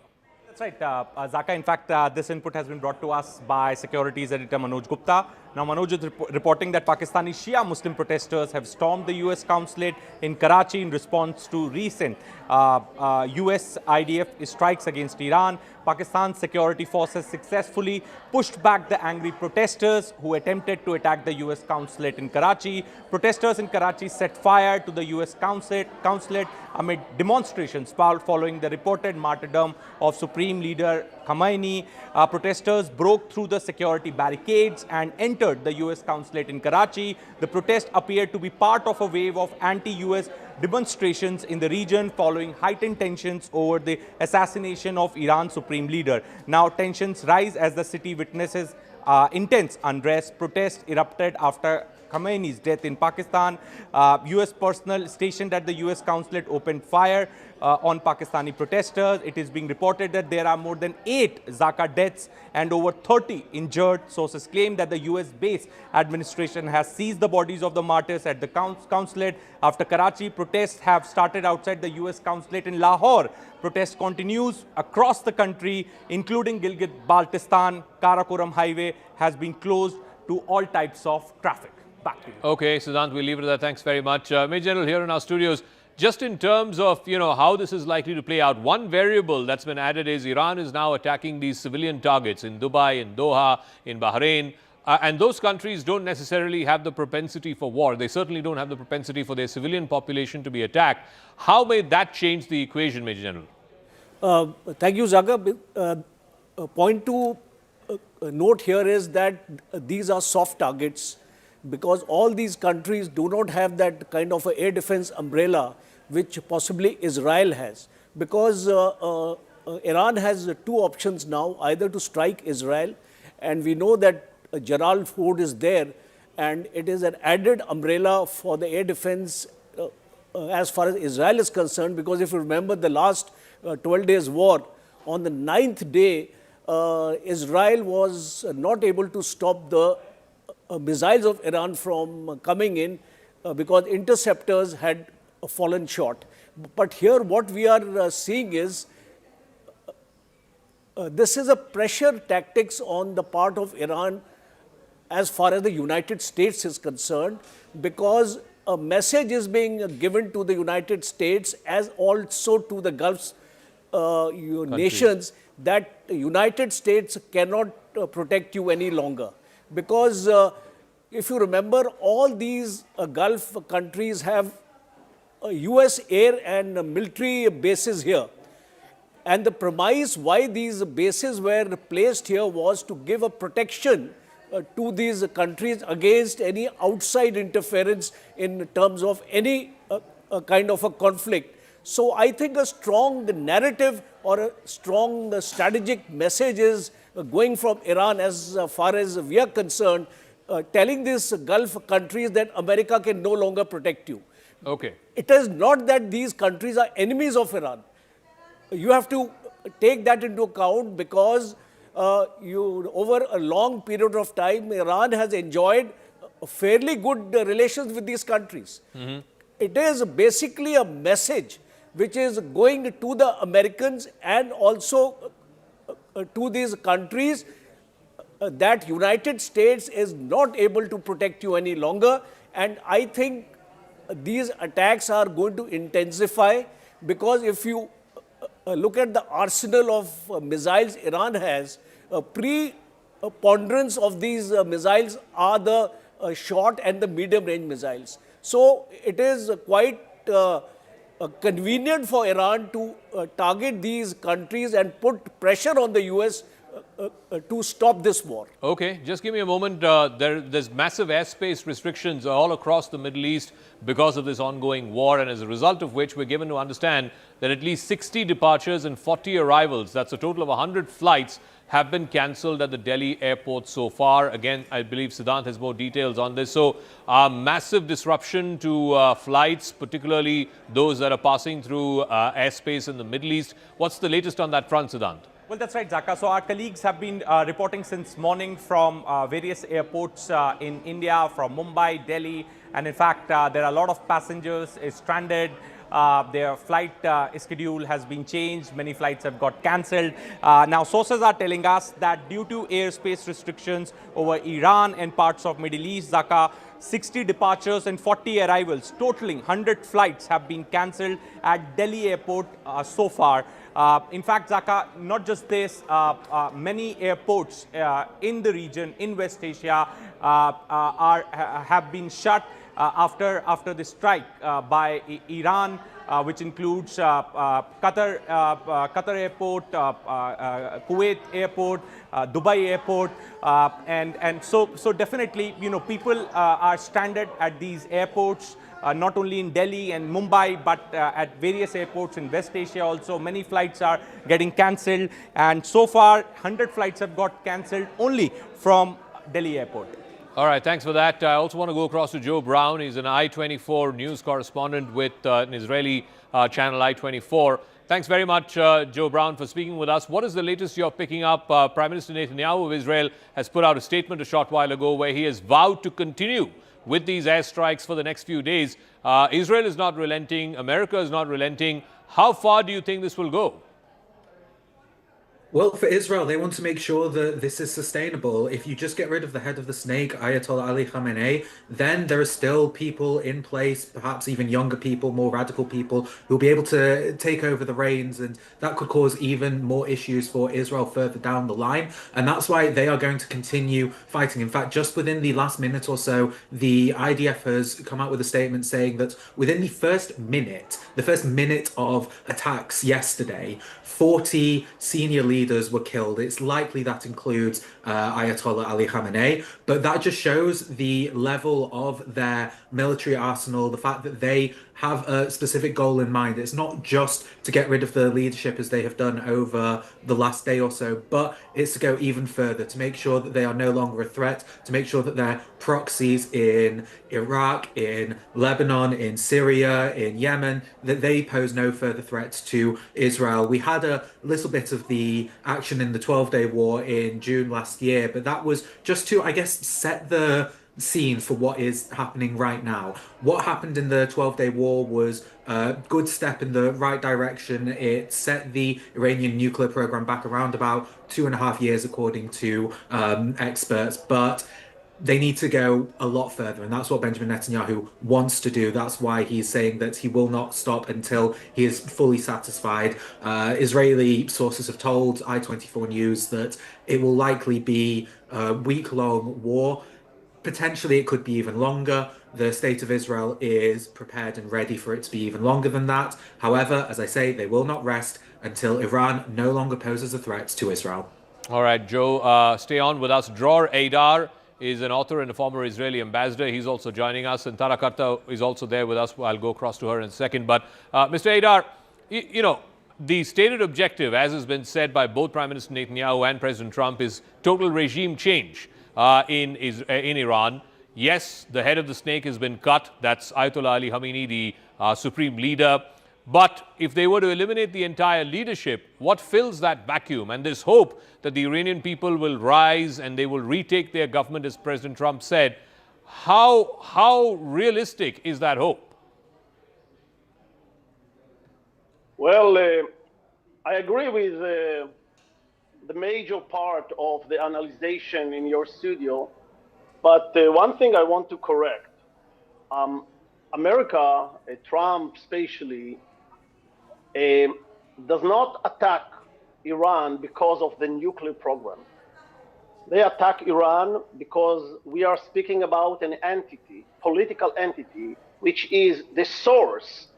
That's right, Zaka. In fact, this input has been brought to us by Securities Editor Manoj Gupta. Now, Manoj is reporting that Pakistani Shia Muslim protesters have stormed the U.S. consulate in Karachi in response to recent U.S. IDF strikes against Iran. Pakistan's security forces successfully pushed back the angry protesters who attempted to attack the U.S. consulate in Karachi. Protesters in Karachi set fire to the U.S. consulate amid demonstrations following the reported martyrdom of Supreme Leader Khamenei. Protesters broke through the security barricades and entered entered the US consulate in Karachi. The protest appeared to be part of a wave of anti-US demonstrations in the region following heightened tensions over the assassination of Iran's supreme leader. Now tensions rise as the city witnesses intense unrest. Protests erupted after Khamenei's death in Pakistan. US personnel stationed at the US consulate opened fire on Pakistani protesters. It is being reported that there are more than 8 Zaka deaths and over 30 injured. Sources claim that the US-based administration has seized the bodies of the martyrs at the consulate. After Karachi, protests have started outside the US consulate in Lahore. Protest continues across the country, including Gilgit-Baltistan. Karakoram highway has been closed to all types of traffic. Back to you. Okay, Siddhant, we'll leave it at that. Thanks very much. Major General, here in our studios, just in terms of, how this is likely to play out, one variable that's been added is Iran is now attacking these civilian targets in Dubai, in Doha, in Bahrain. And those countries don't necessarily have the propensity for war. They certainly don't have the propensity for their civilian population to be attacked. How may that change the equation, Major General? Thank you, Zaka. Point to note here is that these are soft targets, because all these countries do not have that kind of air defense umbrella which possibly Israel has. Because Iran has 2 options now, either to strike Israel, and we know that Gerald Ford is there, and it is an added umbrella for the air defense as far as Israel is concerned, because if you remember the last 12 days war, on the 9th day, Israel was not able to stop the missiles of Iran from coming in because interceptors had fallen short. But here what we are seeing is this is a pressure tactics on the part of Iran as far as the United States is concerned, because a message is being given to the United States as also to the Gulf nations that the United States cannot protect you any longer. Because if you remember, all these Gulf countries have US air and military bases here. And the premise why these bases were placed here was to give a protection to these countries against any outside interference in terms of any kind of a conflict. So I think a strong narrative or a strong strategic message is going from Iran as far as we are concerned, telling these Gulf countries that America can no longer protect you. Okay. It is not that these countries are enemies of Iran. You have to take that into account, because over a long period of time, Iran has enjoyed fairly good relations with these countries. It is basically a message which is going to the Americans and also to these countries that United States is not able to protect you any longer. And I think these attacks are going to intensify, because if you look at the arsenal of missiles Iran has, preponderance of these missiles are the short and the medium range missiles. So it is quite convenient for Iran to target these countries and put pressure on the US to stop this war. Okay, just give me a moment. There's massive airspace restrictions all across the Middle East because of this ongoing war, and as a result of which we're given to understand that at least 60 departures and 40 arrivals, that's a total of 100 flights, have been cancelled at the Delhi airport so far. Again, I believe Siddhant has more details on this. So, massive disruption to flights, particularly those that are passing through airspace in the Middle East. What's the latest on that front, Siddhant? Well, that's right, Zaka. So our colleagues have been reporting since morning from various airports in India, from Mumbai, Delhi, and in fact, there are a lot of passengers stranded. Their flight schedule has been changed. Many flights have got cancelled. Now, sources are telling us that due to airspace restrictions over Iran and parts of Middle East, Zaka, 60 departures and 40 arrivals, totaling 100 flights, have been cancelled at Delhi airport so far. In fact, Zaka, not just this, many airports in the region, in West Asia, have been shut. after the strike by Iran, which includes Qatar airport, Kuwait airport, Dubai airport, and so definitely, you know, people are stranded at these airports. Not only in Delhi and Mumbai, but at various airports in West Asia also. Many flights are getting cancelled, and so far 100 flights have got cancelled only from Delhi airport. All right, thanks for that. I also want to go across to Joe Brown. He's an I-24 news correspondent with an Israeli channel, I-24. Thanks very much, Joe Brown, for speaking with us. What is the latest you're picking up? Prime Minister Netanyahu of Israel has put out a statement a short while ago where he has vowed to continue with these airstrikes for the next few days. Israel is not relenting. America is not relenting. How far do you think this will go? Well, for Israel, they want to make sure that this is sustainable. If you just get rid of the head of the snake, Ayatollah Ali Khamenei, then there are still people in place, perhaps even younger people, more radical people, who'll be able to take over the reins, and that could cause even more issues for Israel further down the line. And that's why they are going to continue fighting. In fact, just within the last minute or so, the IDF has come out with a statement saying that within the first minute of attacks yesterday, 40 senior leaders were killed. It's likely that includes Ayatollah Ali Khamenei, but that just shows the level of their military arsenal, the fact that they have a specific goal in mind. It's not just to get rid of the leadership as they have done over the last day or so, but it's to go even further, to make sure that they are no longer a threat, to make sure that their proxies in Iraq, in Lebanon, in Syria, in Yemen, that they pose no further threats to Israel. We had a little bit of the action in the 12-day war in June last year, but that was just to, I guess, set the scene for what is happening right now. What happened in the 12-day war was a good step in the right direction. It set the Iranian nuclear program back around about 2.5 years, according to experts, but they need to go a lot further, and that's what Benjamin Netanyahu wants to do. That's why he's saying that he will not stop until he is fully satisfied. Israeli sources have told I-24 News that it will likely be a week-long war. Potentially, it could be even longer. The state of Israel is prepared and ready for it to be even longer than that. However, as I say, they will not rest until Iran no longer poses a threat to Israel. All right, Joe, stay on with us. Dror Eidar is an author and a former Israeli ambassador. He's also joining us, and Tara Karta is also there with us. I'll go across to her in a second. But Mr. Eidar, you know, the stated objective, as has been said by both Prime Minister Netanyahu and President Trump, is total regime change in Iran. Yes, the head of the snake has been cut. That's Ayatollah Ali Khamenei, the supreme leader. But if they were to eliminate the entire leadership, what fills that vacuum? And this hope that the Iranian people will rise and they will retake their government, as President Trump said, how realistic is that hope? Well, I agree with the major part of the analysis in your studio, but one thing I want to correct. America, Trump especially, does not attack Iran because of the nuclear program. They attack Iran because we are speaking about an entity, political entity, which is the source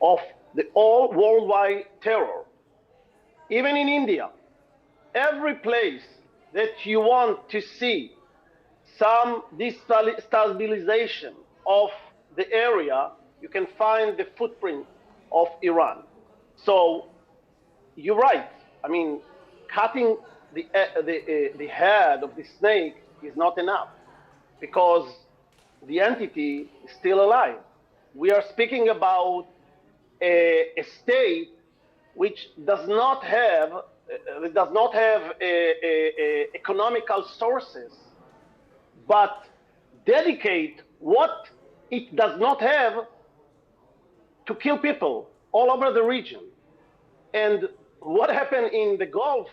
of the all worldwide terror. Even in India, every place that you want to see some destabilization of the area, you can find the footprint of Iran. So you're right. I mean, cutting the head of the snake is not enough because the entity is still alive. We are speaking about a state which does not have economical sources, but dedicate what it does not have to kill people all over the region. And what happened in the Gulf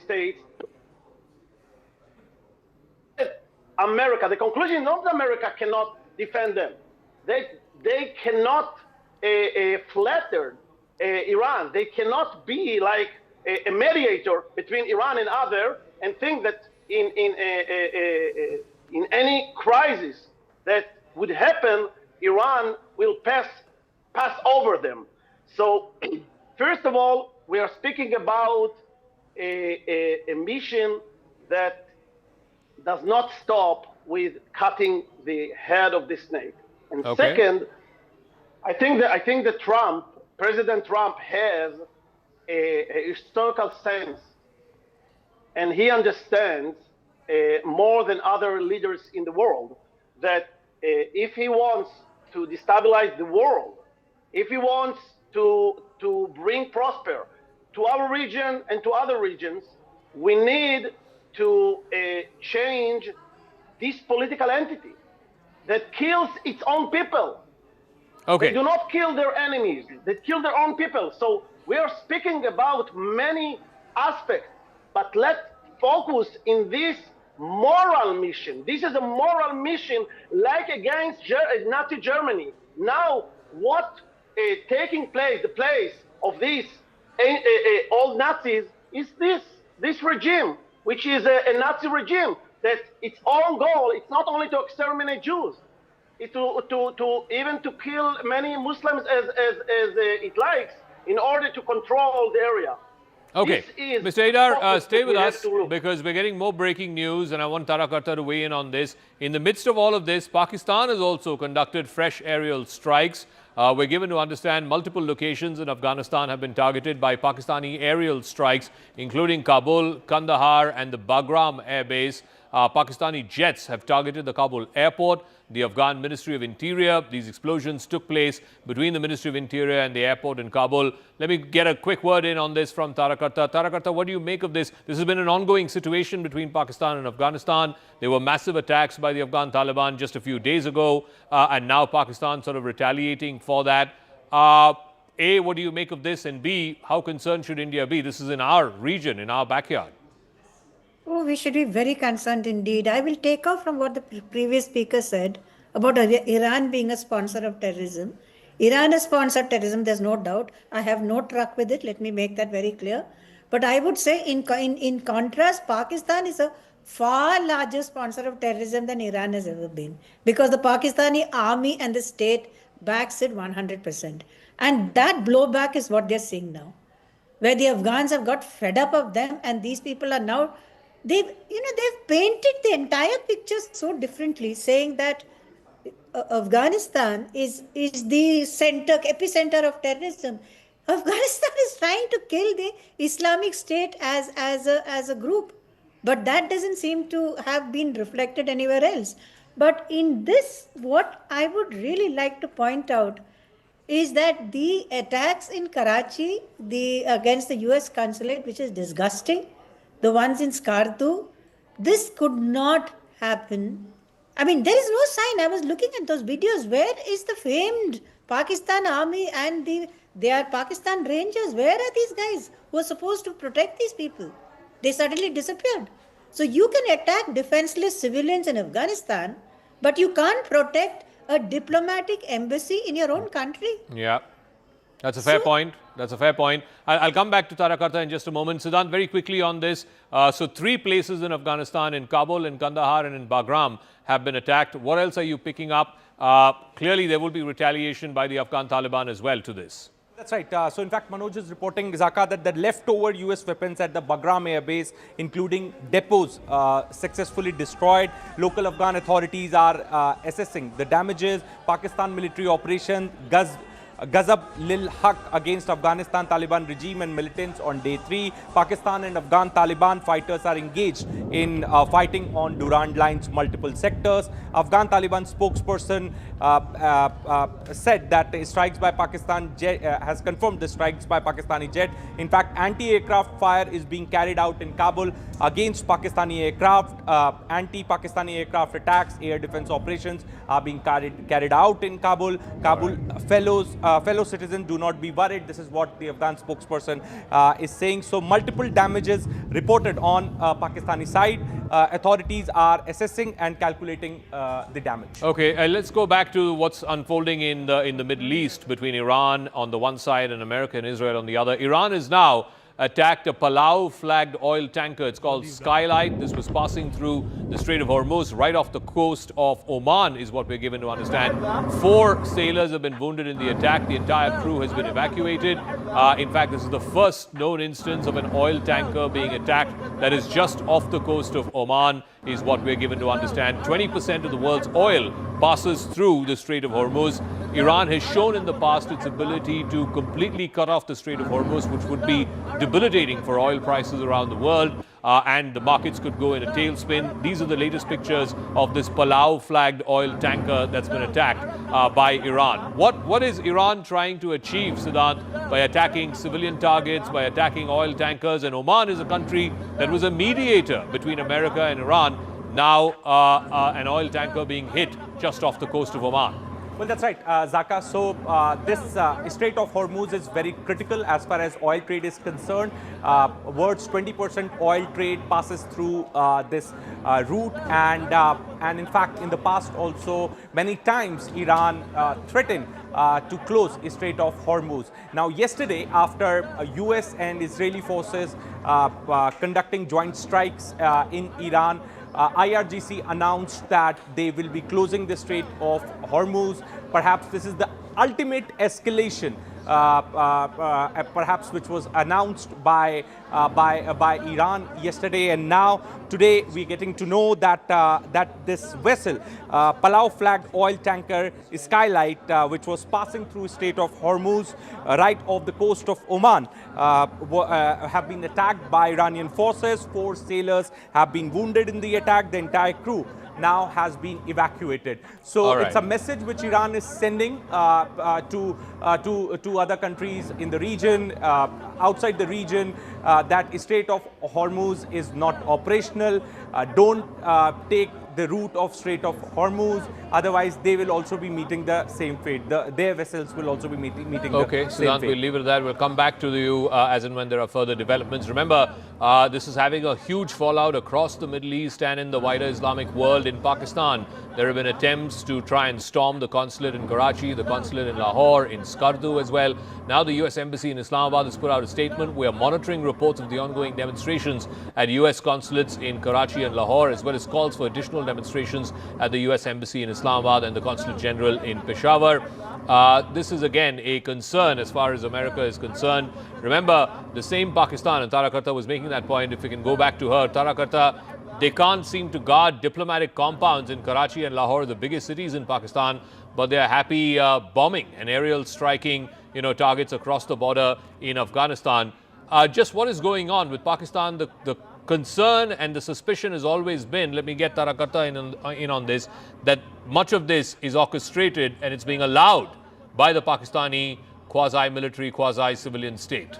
states, America, the conclusion is not that America cannot defend them. They cannot flatter Iran. They cannot be like a mediator between Iran and other and think that in any crisis that would happen, Iran will pass over them. So, first of all, we are speaking about a mission that does not stop with cutting the head of the snake. And second, I think that President Trump has a historical sense, and he understands more than other leaders in the world that if he wants to destabilize the world, if he wants to bring prosper to our region and to other regions, we need to change this political entity that kills its own people. They do not kill their enemies, they kill their own people. So we are speaking about many aspects, but let's focus in this moral mission. This is a moral mission like against Nazi Germany. Now, what taking place, the place of these old Nazis is this regime, which is a Nazi regime that its own goal, it's not only to exterminate Jews, it's to even to kill many Muslims as it likes in order to control the area. Okay, Mr. Adar, stay with us because we're getting more breaking news and I want Tarakarta to weigh in on this. In the midst of all of this, Pakistan has also conducted fresh aerial strikes. We're given to understand multiple locations in Afghanistan have been targeted by Pakistani aerial strikes, including Kabul, Kandahar and the Bagram air base. Pakistani jets have targeted the Kabul airport, the Afghan Ministry of Interior. These explosions took place between the Ministry of Interior and the airport in Kabul. Let me get a quick word in on this from Tarakarta. Tarakarta, what do you make of this? This has been an ongoing situation between Pakistan and Afghanistan. There were massive attacks by the Afghan Taliban just a few days ago, and now Pakistan sort of retaliating for that. A, what do you make of this? And B, how concerned should India be? This is in our region, in our backyard. Oh, we should be very concerned indeed. I will take off from what the previous speaker said about Iran being a sponsor of terrorism. Iran has sponsored terrorism, there's no doubt. I have no truck with it, let me make that very clear. But I would say in contrast, Pakistan is a far larger sponsor of terrorism than Iran has ever been. Because the Pakistani army and the state backs it 100%. And that blowback is what they're seeing now. Where the Afghans have got fed up of them and these people are now they've painted the entire picture so differently, saying that Afghanistan is the epicenter of terrorism. Afghanistan is trying to kill the Islamic State as a group, but that doesn't seem to have been reflected anywhere else. But in this, what I would really like to point out is that the attacks in Karachi against the U.S. consulate, which is disgusting, the ones in Skardu, this could not happen. I mean, there is no sign. I was looking at those videos. Where is the famed Pakistan army and their Pakistan Rangers? Where are these guys who are supposed to protect these people? They suddenly disappeared. So you can attack defenseless civilians in Afghanistan, but you can't protect a diplomatic embassy in your own country. Yeah. That's a fair point. That's a fair point. I'll come back to Tarakarta in just a moment. Siddhant, very quickly on this. So 3 places in Afghanistan, in Kabul, in Kandahar and in Bagram have been attacked. What else are you picking up? Clearly, there will be retaliation by the Afghan Taliban as well to this. That's right. So, in fact, Manoj is reporting, Zaka, that the leftover U.S. weapons at the Bagram air base, including depots, successfully destroyed. Local Afghan authorities are assessing the damages. Pakistan military operation Ghazab Lil Haq against Afghanistan Taliban regime and militants on day 3. Pakistan and Afghan Taliban fighters are engaged in fighting on Durand Line's multiple sectors. Afghan Taliban spokesperson said that strikes by Pakistan jet, has confirmed the strikes by Pakistani jet. In fact, anti-aircraft fire is being carried out in Kabul against Pakistani aircraft. Anti-Pakistani aircraft attacks, air defense operations are being carried out in Kabul. Kabul fellow citizens, do not be worried. This is what the Afghan spokesperson is saying. So multiple damages reported on Pakistani side. Authorities are assessing and calculating the damage. Okay, let's go back to what's unfolding in the Middle East between Iran on the one side and America and Israel on the other. Iran has now attacked a Palau flagged oil tanker. It's called Skylight. This was passing through the Strait of Hormuz, right off the coast of Oman, is what we're given to understand. 4 sailors have been wounded in the attack. The entire crew has been evacuated. In fact, this is the first known instance of an oil tanker being attacked that is just off the coast of Oman, is what we're given to understand. 20% of the world's oil passes through the Strait of Hormuz. Iran has shown in the past its ability to completely cut off the Strait of Hormuz, which would be debilitating for oil prices around the world. And the markets could go in a tailspin. These are the latest pictures of this Palau-flagged oil tanker that's been attacked by Iran. What is Iran trying to achieve, Siddhant, by attacking civilian targets, by attacking oil tankers? And Oman is a country that was a mediator between America and Iran. Now an oil tanker being hit just off the coast of Oman. Well, that's right, Zaka. So this Strait of Hormuz is very critical as far as oil trade is concerned. World's 20% oil trade passes through this route, and in fact, in the past also many times Iran threatened to close Strait of Hormuz. Now, yesterday, after U.S. and Israeli forces conducting joint strikes in Iran, IRGC announced that they will be closing the Strait of Hormuz. Perhaps this is the ultimate escalation, perhaps which was announced by Iran yesterday, and now today we're getting to know that that this vessel, Palau-flagged oil tanker Skylight, which was passing through Strait of Hormuz right off the coast of Oman, have been attacked by Iranian forces. 4 sailors have been wounded in the attack. The entire crew now has been evacuated. So it's a message which Iran is sending to other countries in the region, outside the region, that Strait of Hormuz is not operational. Don't take the route of Strait of Hormuz, otherwise they will also be meeting the same fate. Their vessels will also be meeting the same Siddhant, fate. we'll leave it at that. We'll come back to you as and when there are further developments. Remember, this is having a huge fallout across the Middle East and in the wider Islamic world. In Pakistan, there have been attempts to try and storm the consulate in Karachi, the consulate in Lahore, in Skardu as well. Now the U.S. Embassy in Islamabad has put out a statement. We are monitoring reports of the ongoing demonstrations at U.S. consulates in Karachi and Lahore, as well as calls for additional demonstrations at the U.S. Embassy in Islamabad and the Consulate General in Peshawar. This is again a concern as far as America is concerned. Remember, the same Pakistan, and Tara Karta was making that point, if we can go back to her, Tara Karta, they can't seem to guard diplomatic compounds in Karachi and Lahore, the biggest cities in Pakistan, but they're happy bombing and aerial striking, targets across the border in Afghanistan. Just what is going on with Pakistan? The concern and the suspicion has always been, let me get Tara Karta in on this, that much of this is orchestrated and it's being allowed by the Pakistani quasi-military, quasi-civilian state.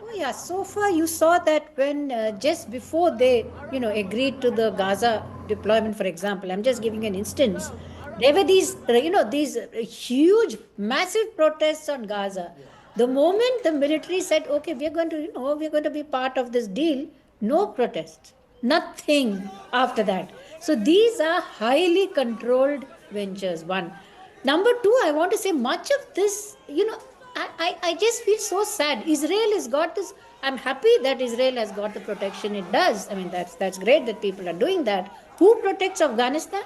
Oh yeah, so far you saw that when just before they, agreed to the Gaza deployment, for example, I'm just giving an instance, there were these, these huge, massive protests on Gaza. The moment the military said, okay, we're going to be part of this deal, no protests, nothing after that. So these are highly controlled ventures, one. Number two, I want to say much of this, I just feel so sad. Israel has got this. I'm happy that Israel has got the protection it does. I mean, that's great that people are doing that. Who protects Afghanistan?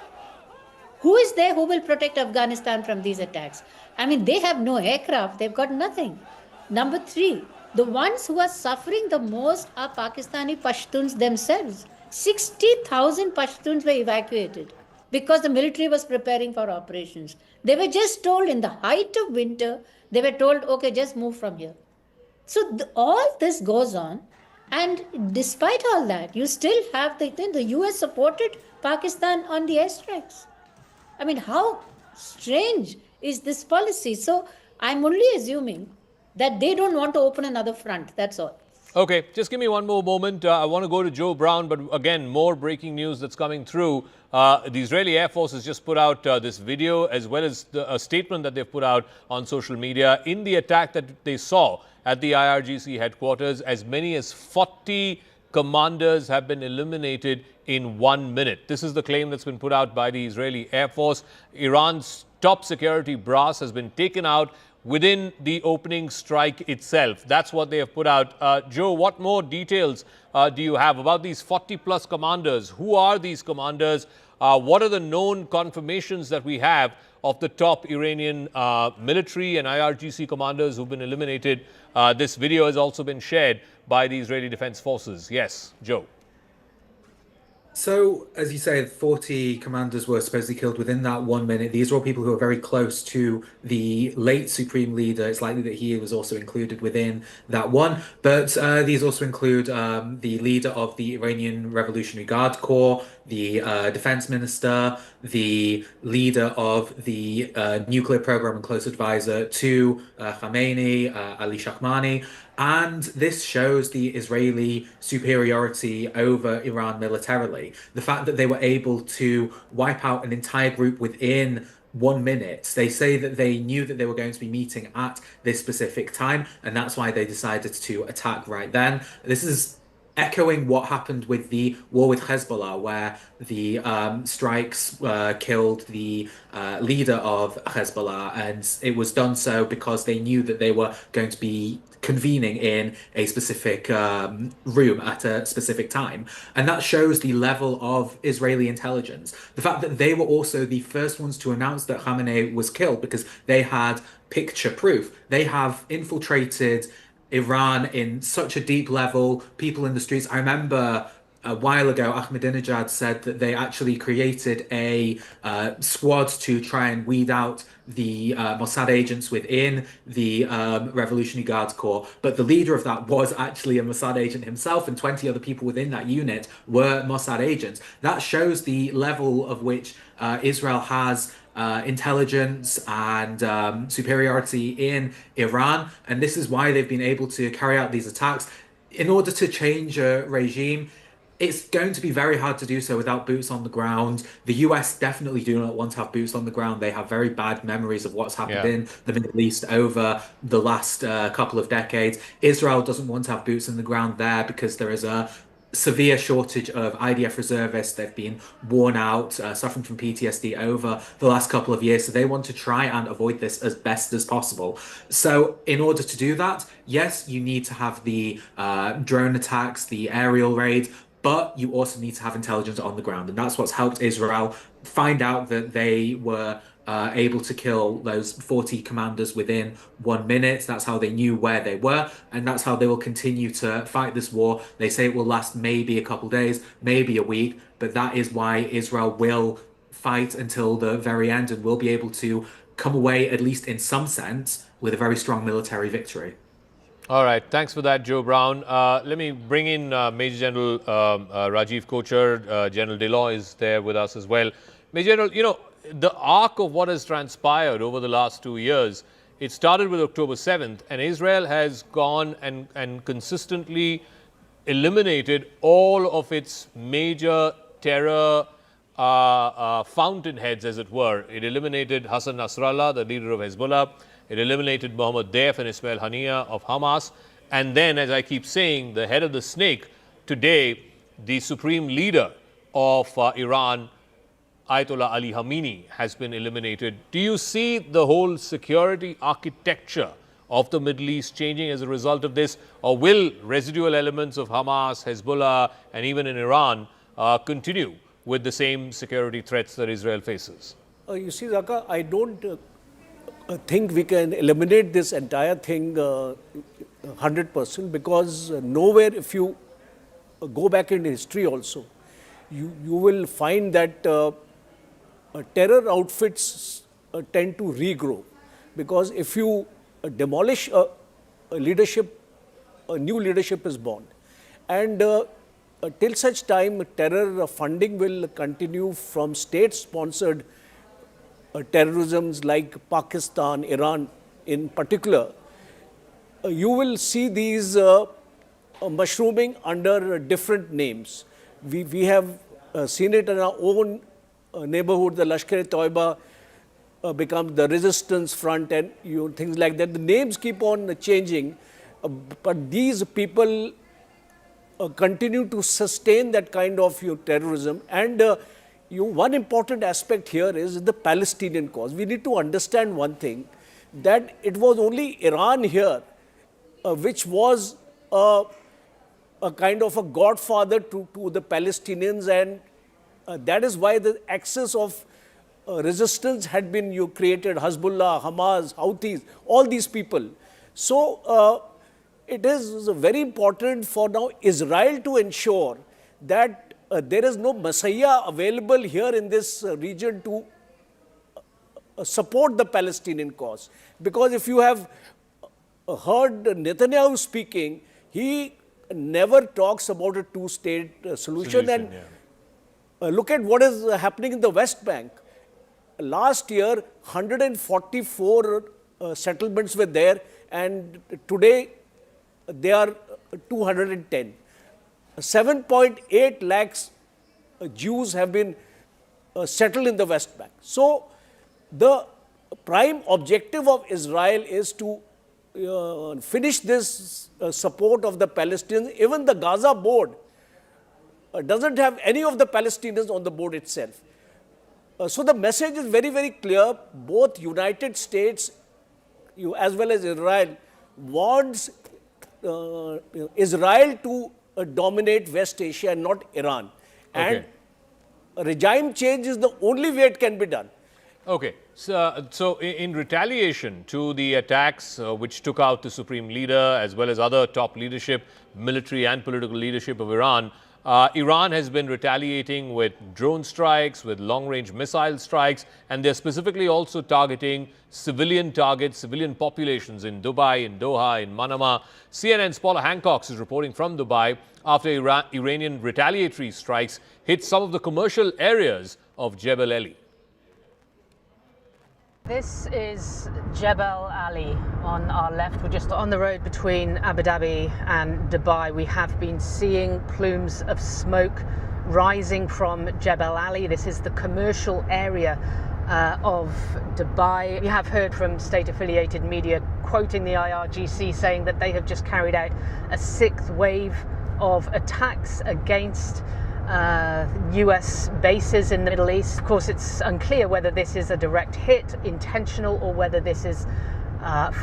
Who is there who will protect Afghanistan from these attacks? I mean, they have no aircraft. They've got nothing. Number three, the ones who are suffering the most are Pakistani Pashtuns themselves. 60,000 Pashtuns were evacuated because the military was preparing for operations. They were just told in the height of winter, they were told, okay, just move from here. So all this goes on. And despite all that, you still have the U.S. supported Pakistan on the airstrikes. I mean, how strange is this policy? So I'm only assuming that they don't want to open another front. That's all. Okay, just give me one more moment. I want to go to Joe Brown, but again, more breaking news that's coming through. The Israeli Air Force has just put out this video as well as a statement that they've put out on social media. In the attack that they saw at the IRGC headquarters, as many as 40 commanders have been eliminated in 1 minute. This is the claim that's been put out by the Israeli Air Force. Iran's top security brass has been taken out within the opening strike itself. That's what they have put out. Joe, what more details do you have about these 40-plus commanders? Who are these commanders? What are the known confirmations that we have of the top Iranian military and IRGC commanders who've been eliminated? This video has also been shared by the Israeli Defense Forces. Yes, Joe. So, as you say, 40 commanders were supposedly killed within that 1 minute. These are all people who are very close to the late Supreme Leader. It's likely that he was also included within that one. But these also include the leader of the Iranian Revolutionary Guard Corps, the defense minister, the leader of the nuclear program and close advisor to Khamenei, Ali Shahmani. And this shows the Israeli superiority over Iran militarily. The fact that they were able to wipe out an entire group within 1 minute. They say that they knew that they were going to be meeting at this specific time, and that's why they decided to attack right then. This is echoing what happened with the war with Hezbollah, where the strikes killed the leader of Hezbollah, and it was done so because they knew that they were going to be convening in a specific room at a specific time. And that shows the level of Israeli intelligence. The fact that they were also the first ones to announce that Khamenei was killed because they had picture proof. They have infiltrated Iran in such a deep level, people in the streets. I remember a while ago, Ahmadinejad said that they actually created a squad to try and weed out the Mossad agents within the Revolutionary Guards Corps. But the leader of that was actually a Mossad agent himself, and 20 other people within that unit were Mossad agents. That shows the level of which Israel has intelligence and superiority in Iran. And this is why they've been able to carry out these attacks. In order to change a regime, it's going to be very hard to do so without boots on the ground. The US definitely do not want to have boots on the ground. They have very bad memories of what's happened in the Middle East over the last couple of decades. Israel doesn't want to have boots on the ground there because there is a severe shortage of IDF reservists. They've been worn out, suffering from PTSD over the last couple of years. So they want to try and avoid this as best as possible. So in order to do that, yes, you need to have the drone attacks, the aerial raids, but you also need to have intelligence on the ground. And that's what's helped Israel find out that they were able to kill those 40 commanders within 1 minute. That's how they knew where they were, and that's how they will continue to fight this war. They say it will last maybe a couple days, maybe a week, but that is why Israel will fight until the very end and will be able to come away, at least in some sense, with a very strong military victory. All right. Thanks for that, Joe Brown. Let me bring in Major General Rajiv Kochar. General Deloy is there with us as well. Major General, you know, the arc of what has transpired over the last 2 years, it started with October 7th, and Israel has gone and consistently eliminated all of its major terror fountainheads, as it were. It eliminated Hassan Nasrallah, the leader of Hezbollah. It eliminated Mohammed Deif and Ismail Haniyeh of Hamas. And then, as I keep saying, the head of the snake today, the supreme leader of Iran, Ayatollah Ali Khamenei, has been eliminated. Do you see the whole security architecture of the Middle East changing as a result of this? Or will residual elements of Hamas, Hezbollah, and even in Iran continue with the same security threats that Israel faces? You see, Zaka, I don't think we can eliminate this entire thing 100%, because nowhere, if you go back in history also, you will find that terror outfits tend to regrow. Because if you demolish a leadership, a new leadership is born. And till such time, terror funding will continue from state-sponsored terrorisms like Pakistan, Iran in particular. You will see these mushrooming under different names. We have seen it in our own neighborhood. The Lashkar-e-Toiba becomes the resistance front, and things like that. The names keep on changing, but these people continue to sustain that kind of terrorism. And one important aspect here is the Palestinian cause. We need to understand one thing, that it was only Iran here which was a kind of a godfather to the Palestinians, and that is why the axis of resistance had been created, Hezbollah, Hamas, Houthis, all these people. So it is very important for now Israel to ensure that there is no messiah available here in this region to support the Palestinian cause. Because if you have heard Netanyahu speaking, he never talks about a two-state solution. And look at what is happening in the West Bank. Last year, 144 settlements were there, and today they are 210. 7.8 lakhs Jews have been settled in the West Bank. So the prime objective of Israel is to finish this support of the Palestinians. Even the Gaza board doesn't have any of the Palestinians on the board itself. So the message is very, very clear. Both United States as well as Israel wants Israel to dominate West Asia and not Iran. And regime change is the only way it can be done. Okay. So in retaliation to the attacks which took out the supreme leader as well as other top leadership, military and political leadership of Iran, Iran has been retaliating with drone strikes, with long-range missile strikes, and they're specifically also targeting civilian targets, civilian populations in Dubai, in Doha, in Manama. CNN's Paula Hancock is reporting from Dubai after Iranian retaliatory strikes hit some of the commercial areas of Jebel Ali. This is Jebel Ali on our left. We're just on the road between Abu Dhabi and Dubai. We have been seeing plumes of smoke rising from Jebel Ali. This is the commercial area of Dubai. We have heard from state-affiliated media quoting the IRGC saying that they have just carried out a sixth wave of attacks against U.S. bases in the Middle East. Of course, it's unclear whether this is a direct hit, intentional, or whether this is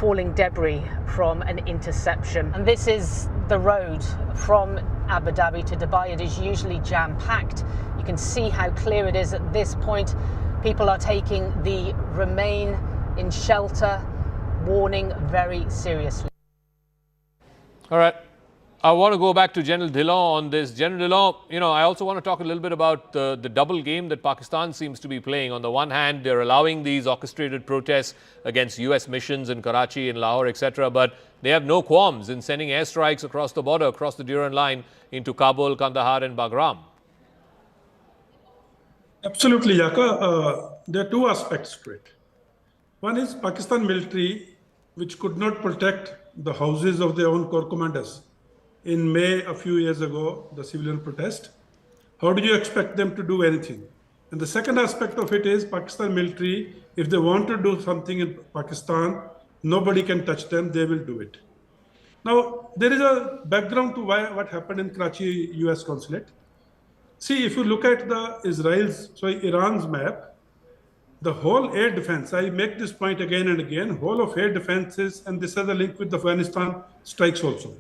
falling debris from an interception. And this is the road from Abu Dhabi to Dubai. It is usually jam-packed. You can see how clear it is at this point. People are taking the remain in shelter warning very seriously. All right. I want to go back to General Dhillon on this. General Dhillon, I also want to talk a little bit about the double game that Pakistan seems to be playing. On the one hand, they're allowing these orchestrated protests against U.S. missions in Karachi, in Lahore, etc. But they have no qualms in sending airstrikes across the border, across the Durand line into Kabul, Kandahar and Bagram. Absolutely, Yaka. There are two aspects to it. One is Pakistan military, which could not protect the houses of their own corps commanders. In May, a few years ago, the civilian protest. How do you expect them to do anything? And the second aspect of it is Pakistan military, if they want to do something in Pakistan, nobody can touch them, they will do it. Now, there is a background to what happened in Karachi U.S. Consulate. See, if you look at Iran's map, the whole air defense, I make this point again and again, whole of air defenses, and this has a link with the Afghanistan strikes also.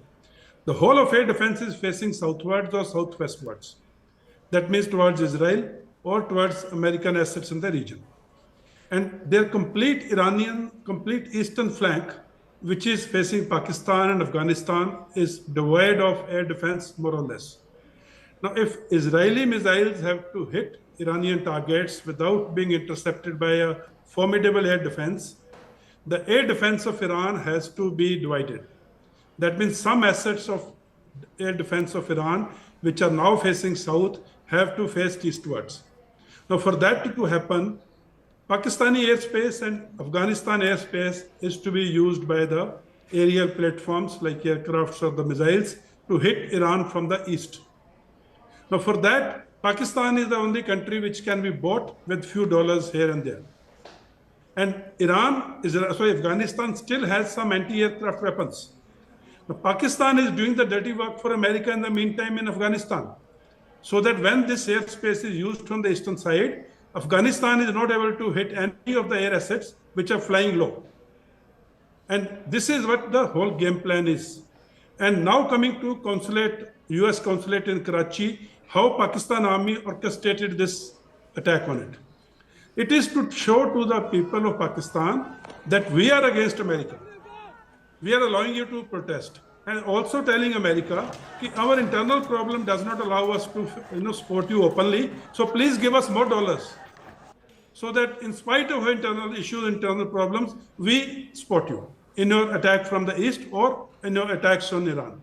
The whole of air defense is facing southwards or southwestwards. That means towards Israel or towards American assets in the region. And their complete eastern flank, which is facing Pakistan and Afghanistan, is devoid of air defense, more or less. Now, if Israeli missiles have to hit Iranian targets without being intercepted by a formidable air defense, the air defense of Iran has to be divided. That means some assets of air defense of Iran, which are now facing south, have to face eastwards. Now, for that to happen, Pakistani airspace and Afghanistan airspace is to be used by the aerial platforms like aircrafts or the missiles to hit Iran from the east. Now, for that, Pakistan is the only country which can be bought with few dollars here and there. And Afghanistan still has some anti-aircraft weapons. Now, Pakistan is doing the dirty work for America in the meantime in Afghanistan, so that when this airspace is used from the eastern side, Afghanistan is not able to hit any of the air assets which are flying low. And this is what the whole game plan is. And now coming to consulate, US consulate in Karachi, how Pakistan army orchestrated this attack on it. It is to show to the people of Pakistan that we are against America. We are allowing you to protest. And also telling America that our internal problem does not allow us to support you openly. So please give us more dollars. So that in spite of internal issues, internal problems, we support you in your attack from the east or in your attacks on Iran.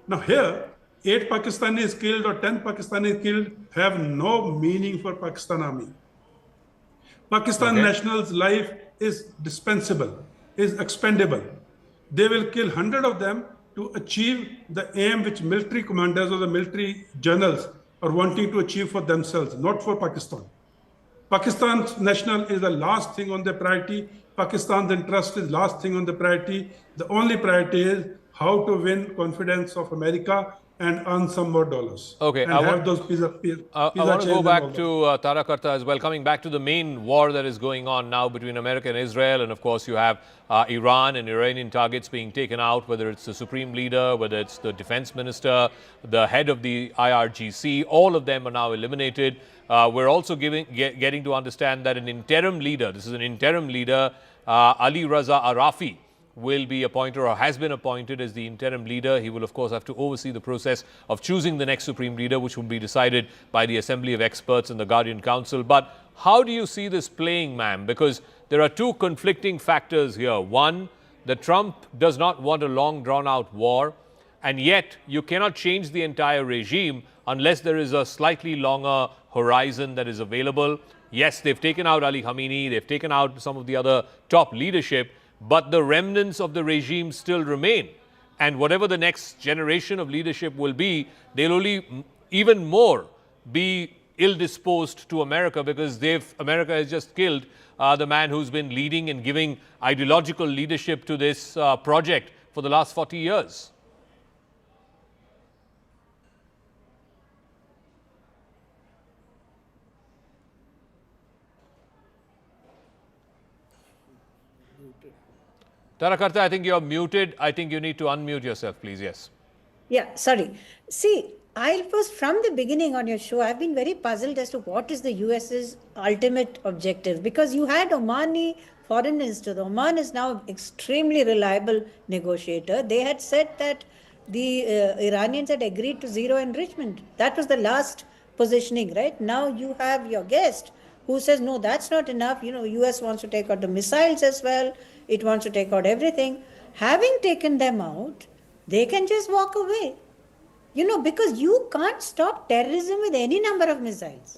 Now here, 8 Pakistanis killed or 10 Pakistanis killed have no meaning for Pakistan army. Pakistan nationals' life is dispensable, is expendable. They will kill 100 of them to achieve the aim which military commanders or the military generals are wanting to achieve for themselves, not for Pakistan. Pakistan's national is the last thing on the priority. Pakistan's interest is last thing on the priority. The only priority is how to win confidence of America and earn some more dollars. Okay, and I have those pizza I want to go back to Tarakarta as well. Coming back to the main war that is going on now between America and Israel, and of course you have Iran and Iranian targets being taken out, whether it's the supreme leader, whether it's the defense minister, the head of the IRGC, all of them are now eliminated. We're also getting to understand that an interim leader, this is an interim leader, Ali Raza Arafi, will be appointed or has been appointed as the interim leader. He will, of course, have to oversee the process of choosing the next supreme leader, which will be decided by the Assembly of Experts and the Guardian Council. But how do you see this playing, ma'am? Because there are two conflicting factors here. One, that Trump does not want a long, drawn-out war, and yet you cannot change the entire regime unless there is a slightly longer horizon that is available. Yes, they've taken out Ali Khamenei, they've taken out some of the other top leadership, but the remnants of the regime still remain. And whatever the next generation of leadership will be, they'll only even more be ill-disposed to America, because America has just killed the man who's been leading and giving ideological leadership to this project for the last 40 years. Tarakarta, I think you're muted. I think you need to unmute yourself, please. Yes. Yeah, sorry. See, I was from the beginning on your show, I've been very puzzled as to what is the US's ultimate objective, because you had Omani foreign minister. The Oman is now extremely reliable negotiator. They had said that the Iranians had agreed to zero enrichment. That was the last positioning, right? Now you have your guest who says, no, that's not enough. You know, US wants to take out the missiles as well. It wants to take out everything. Having taken them out, they can just walk away. You know, because you can't stop terrorism with any number of missiles.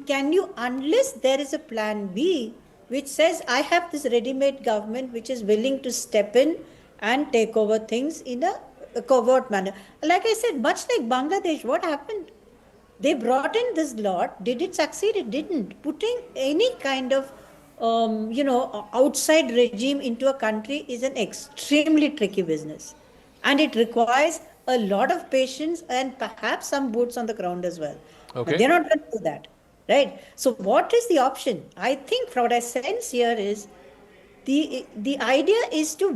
Can you, unless there is a plan B, which says, I have this ready-made government which is willing to step in and take over things in a covert manner. Like I said, much like Bangladesh, what happened? They brought in this lot. Did it succeed? It didn't. Putting any kind of outside regime into a country is an extremely tricky business. And it requires a lot of patience and perhaps some boots on the ground as well. Okay. But they're not going to do that, right? So what is the option? I think from what I sense here is the idea is to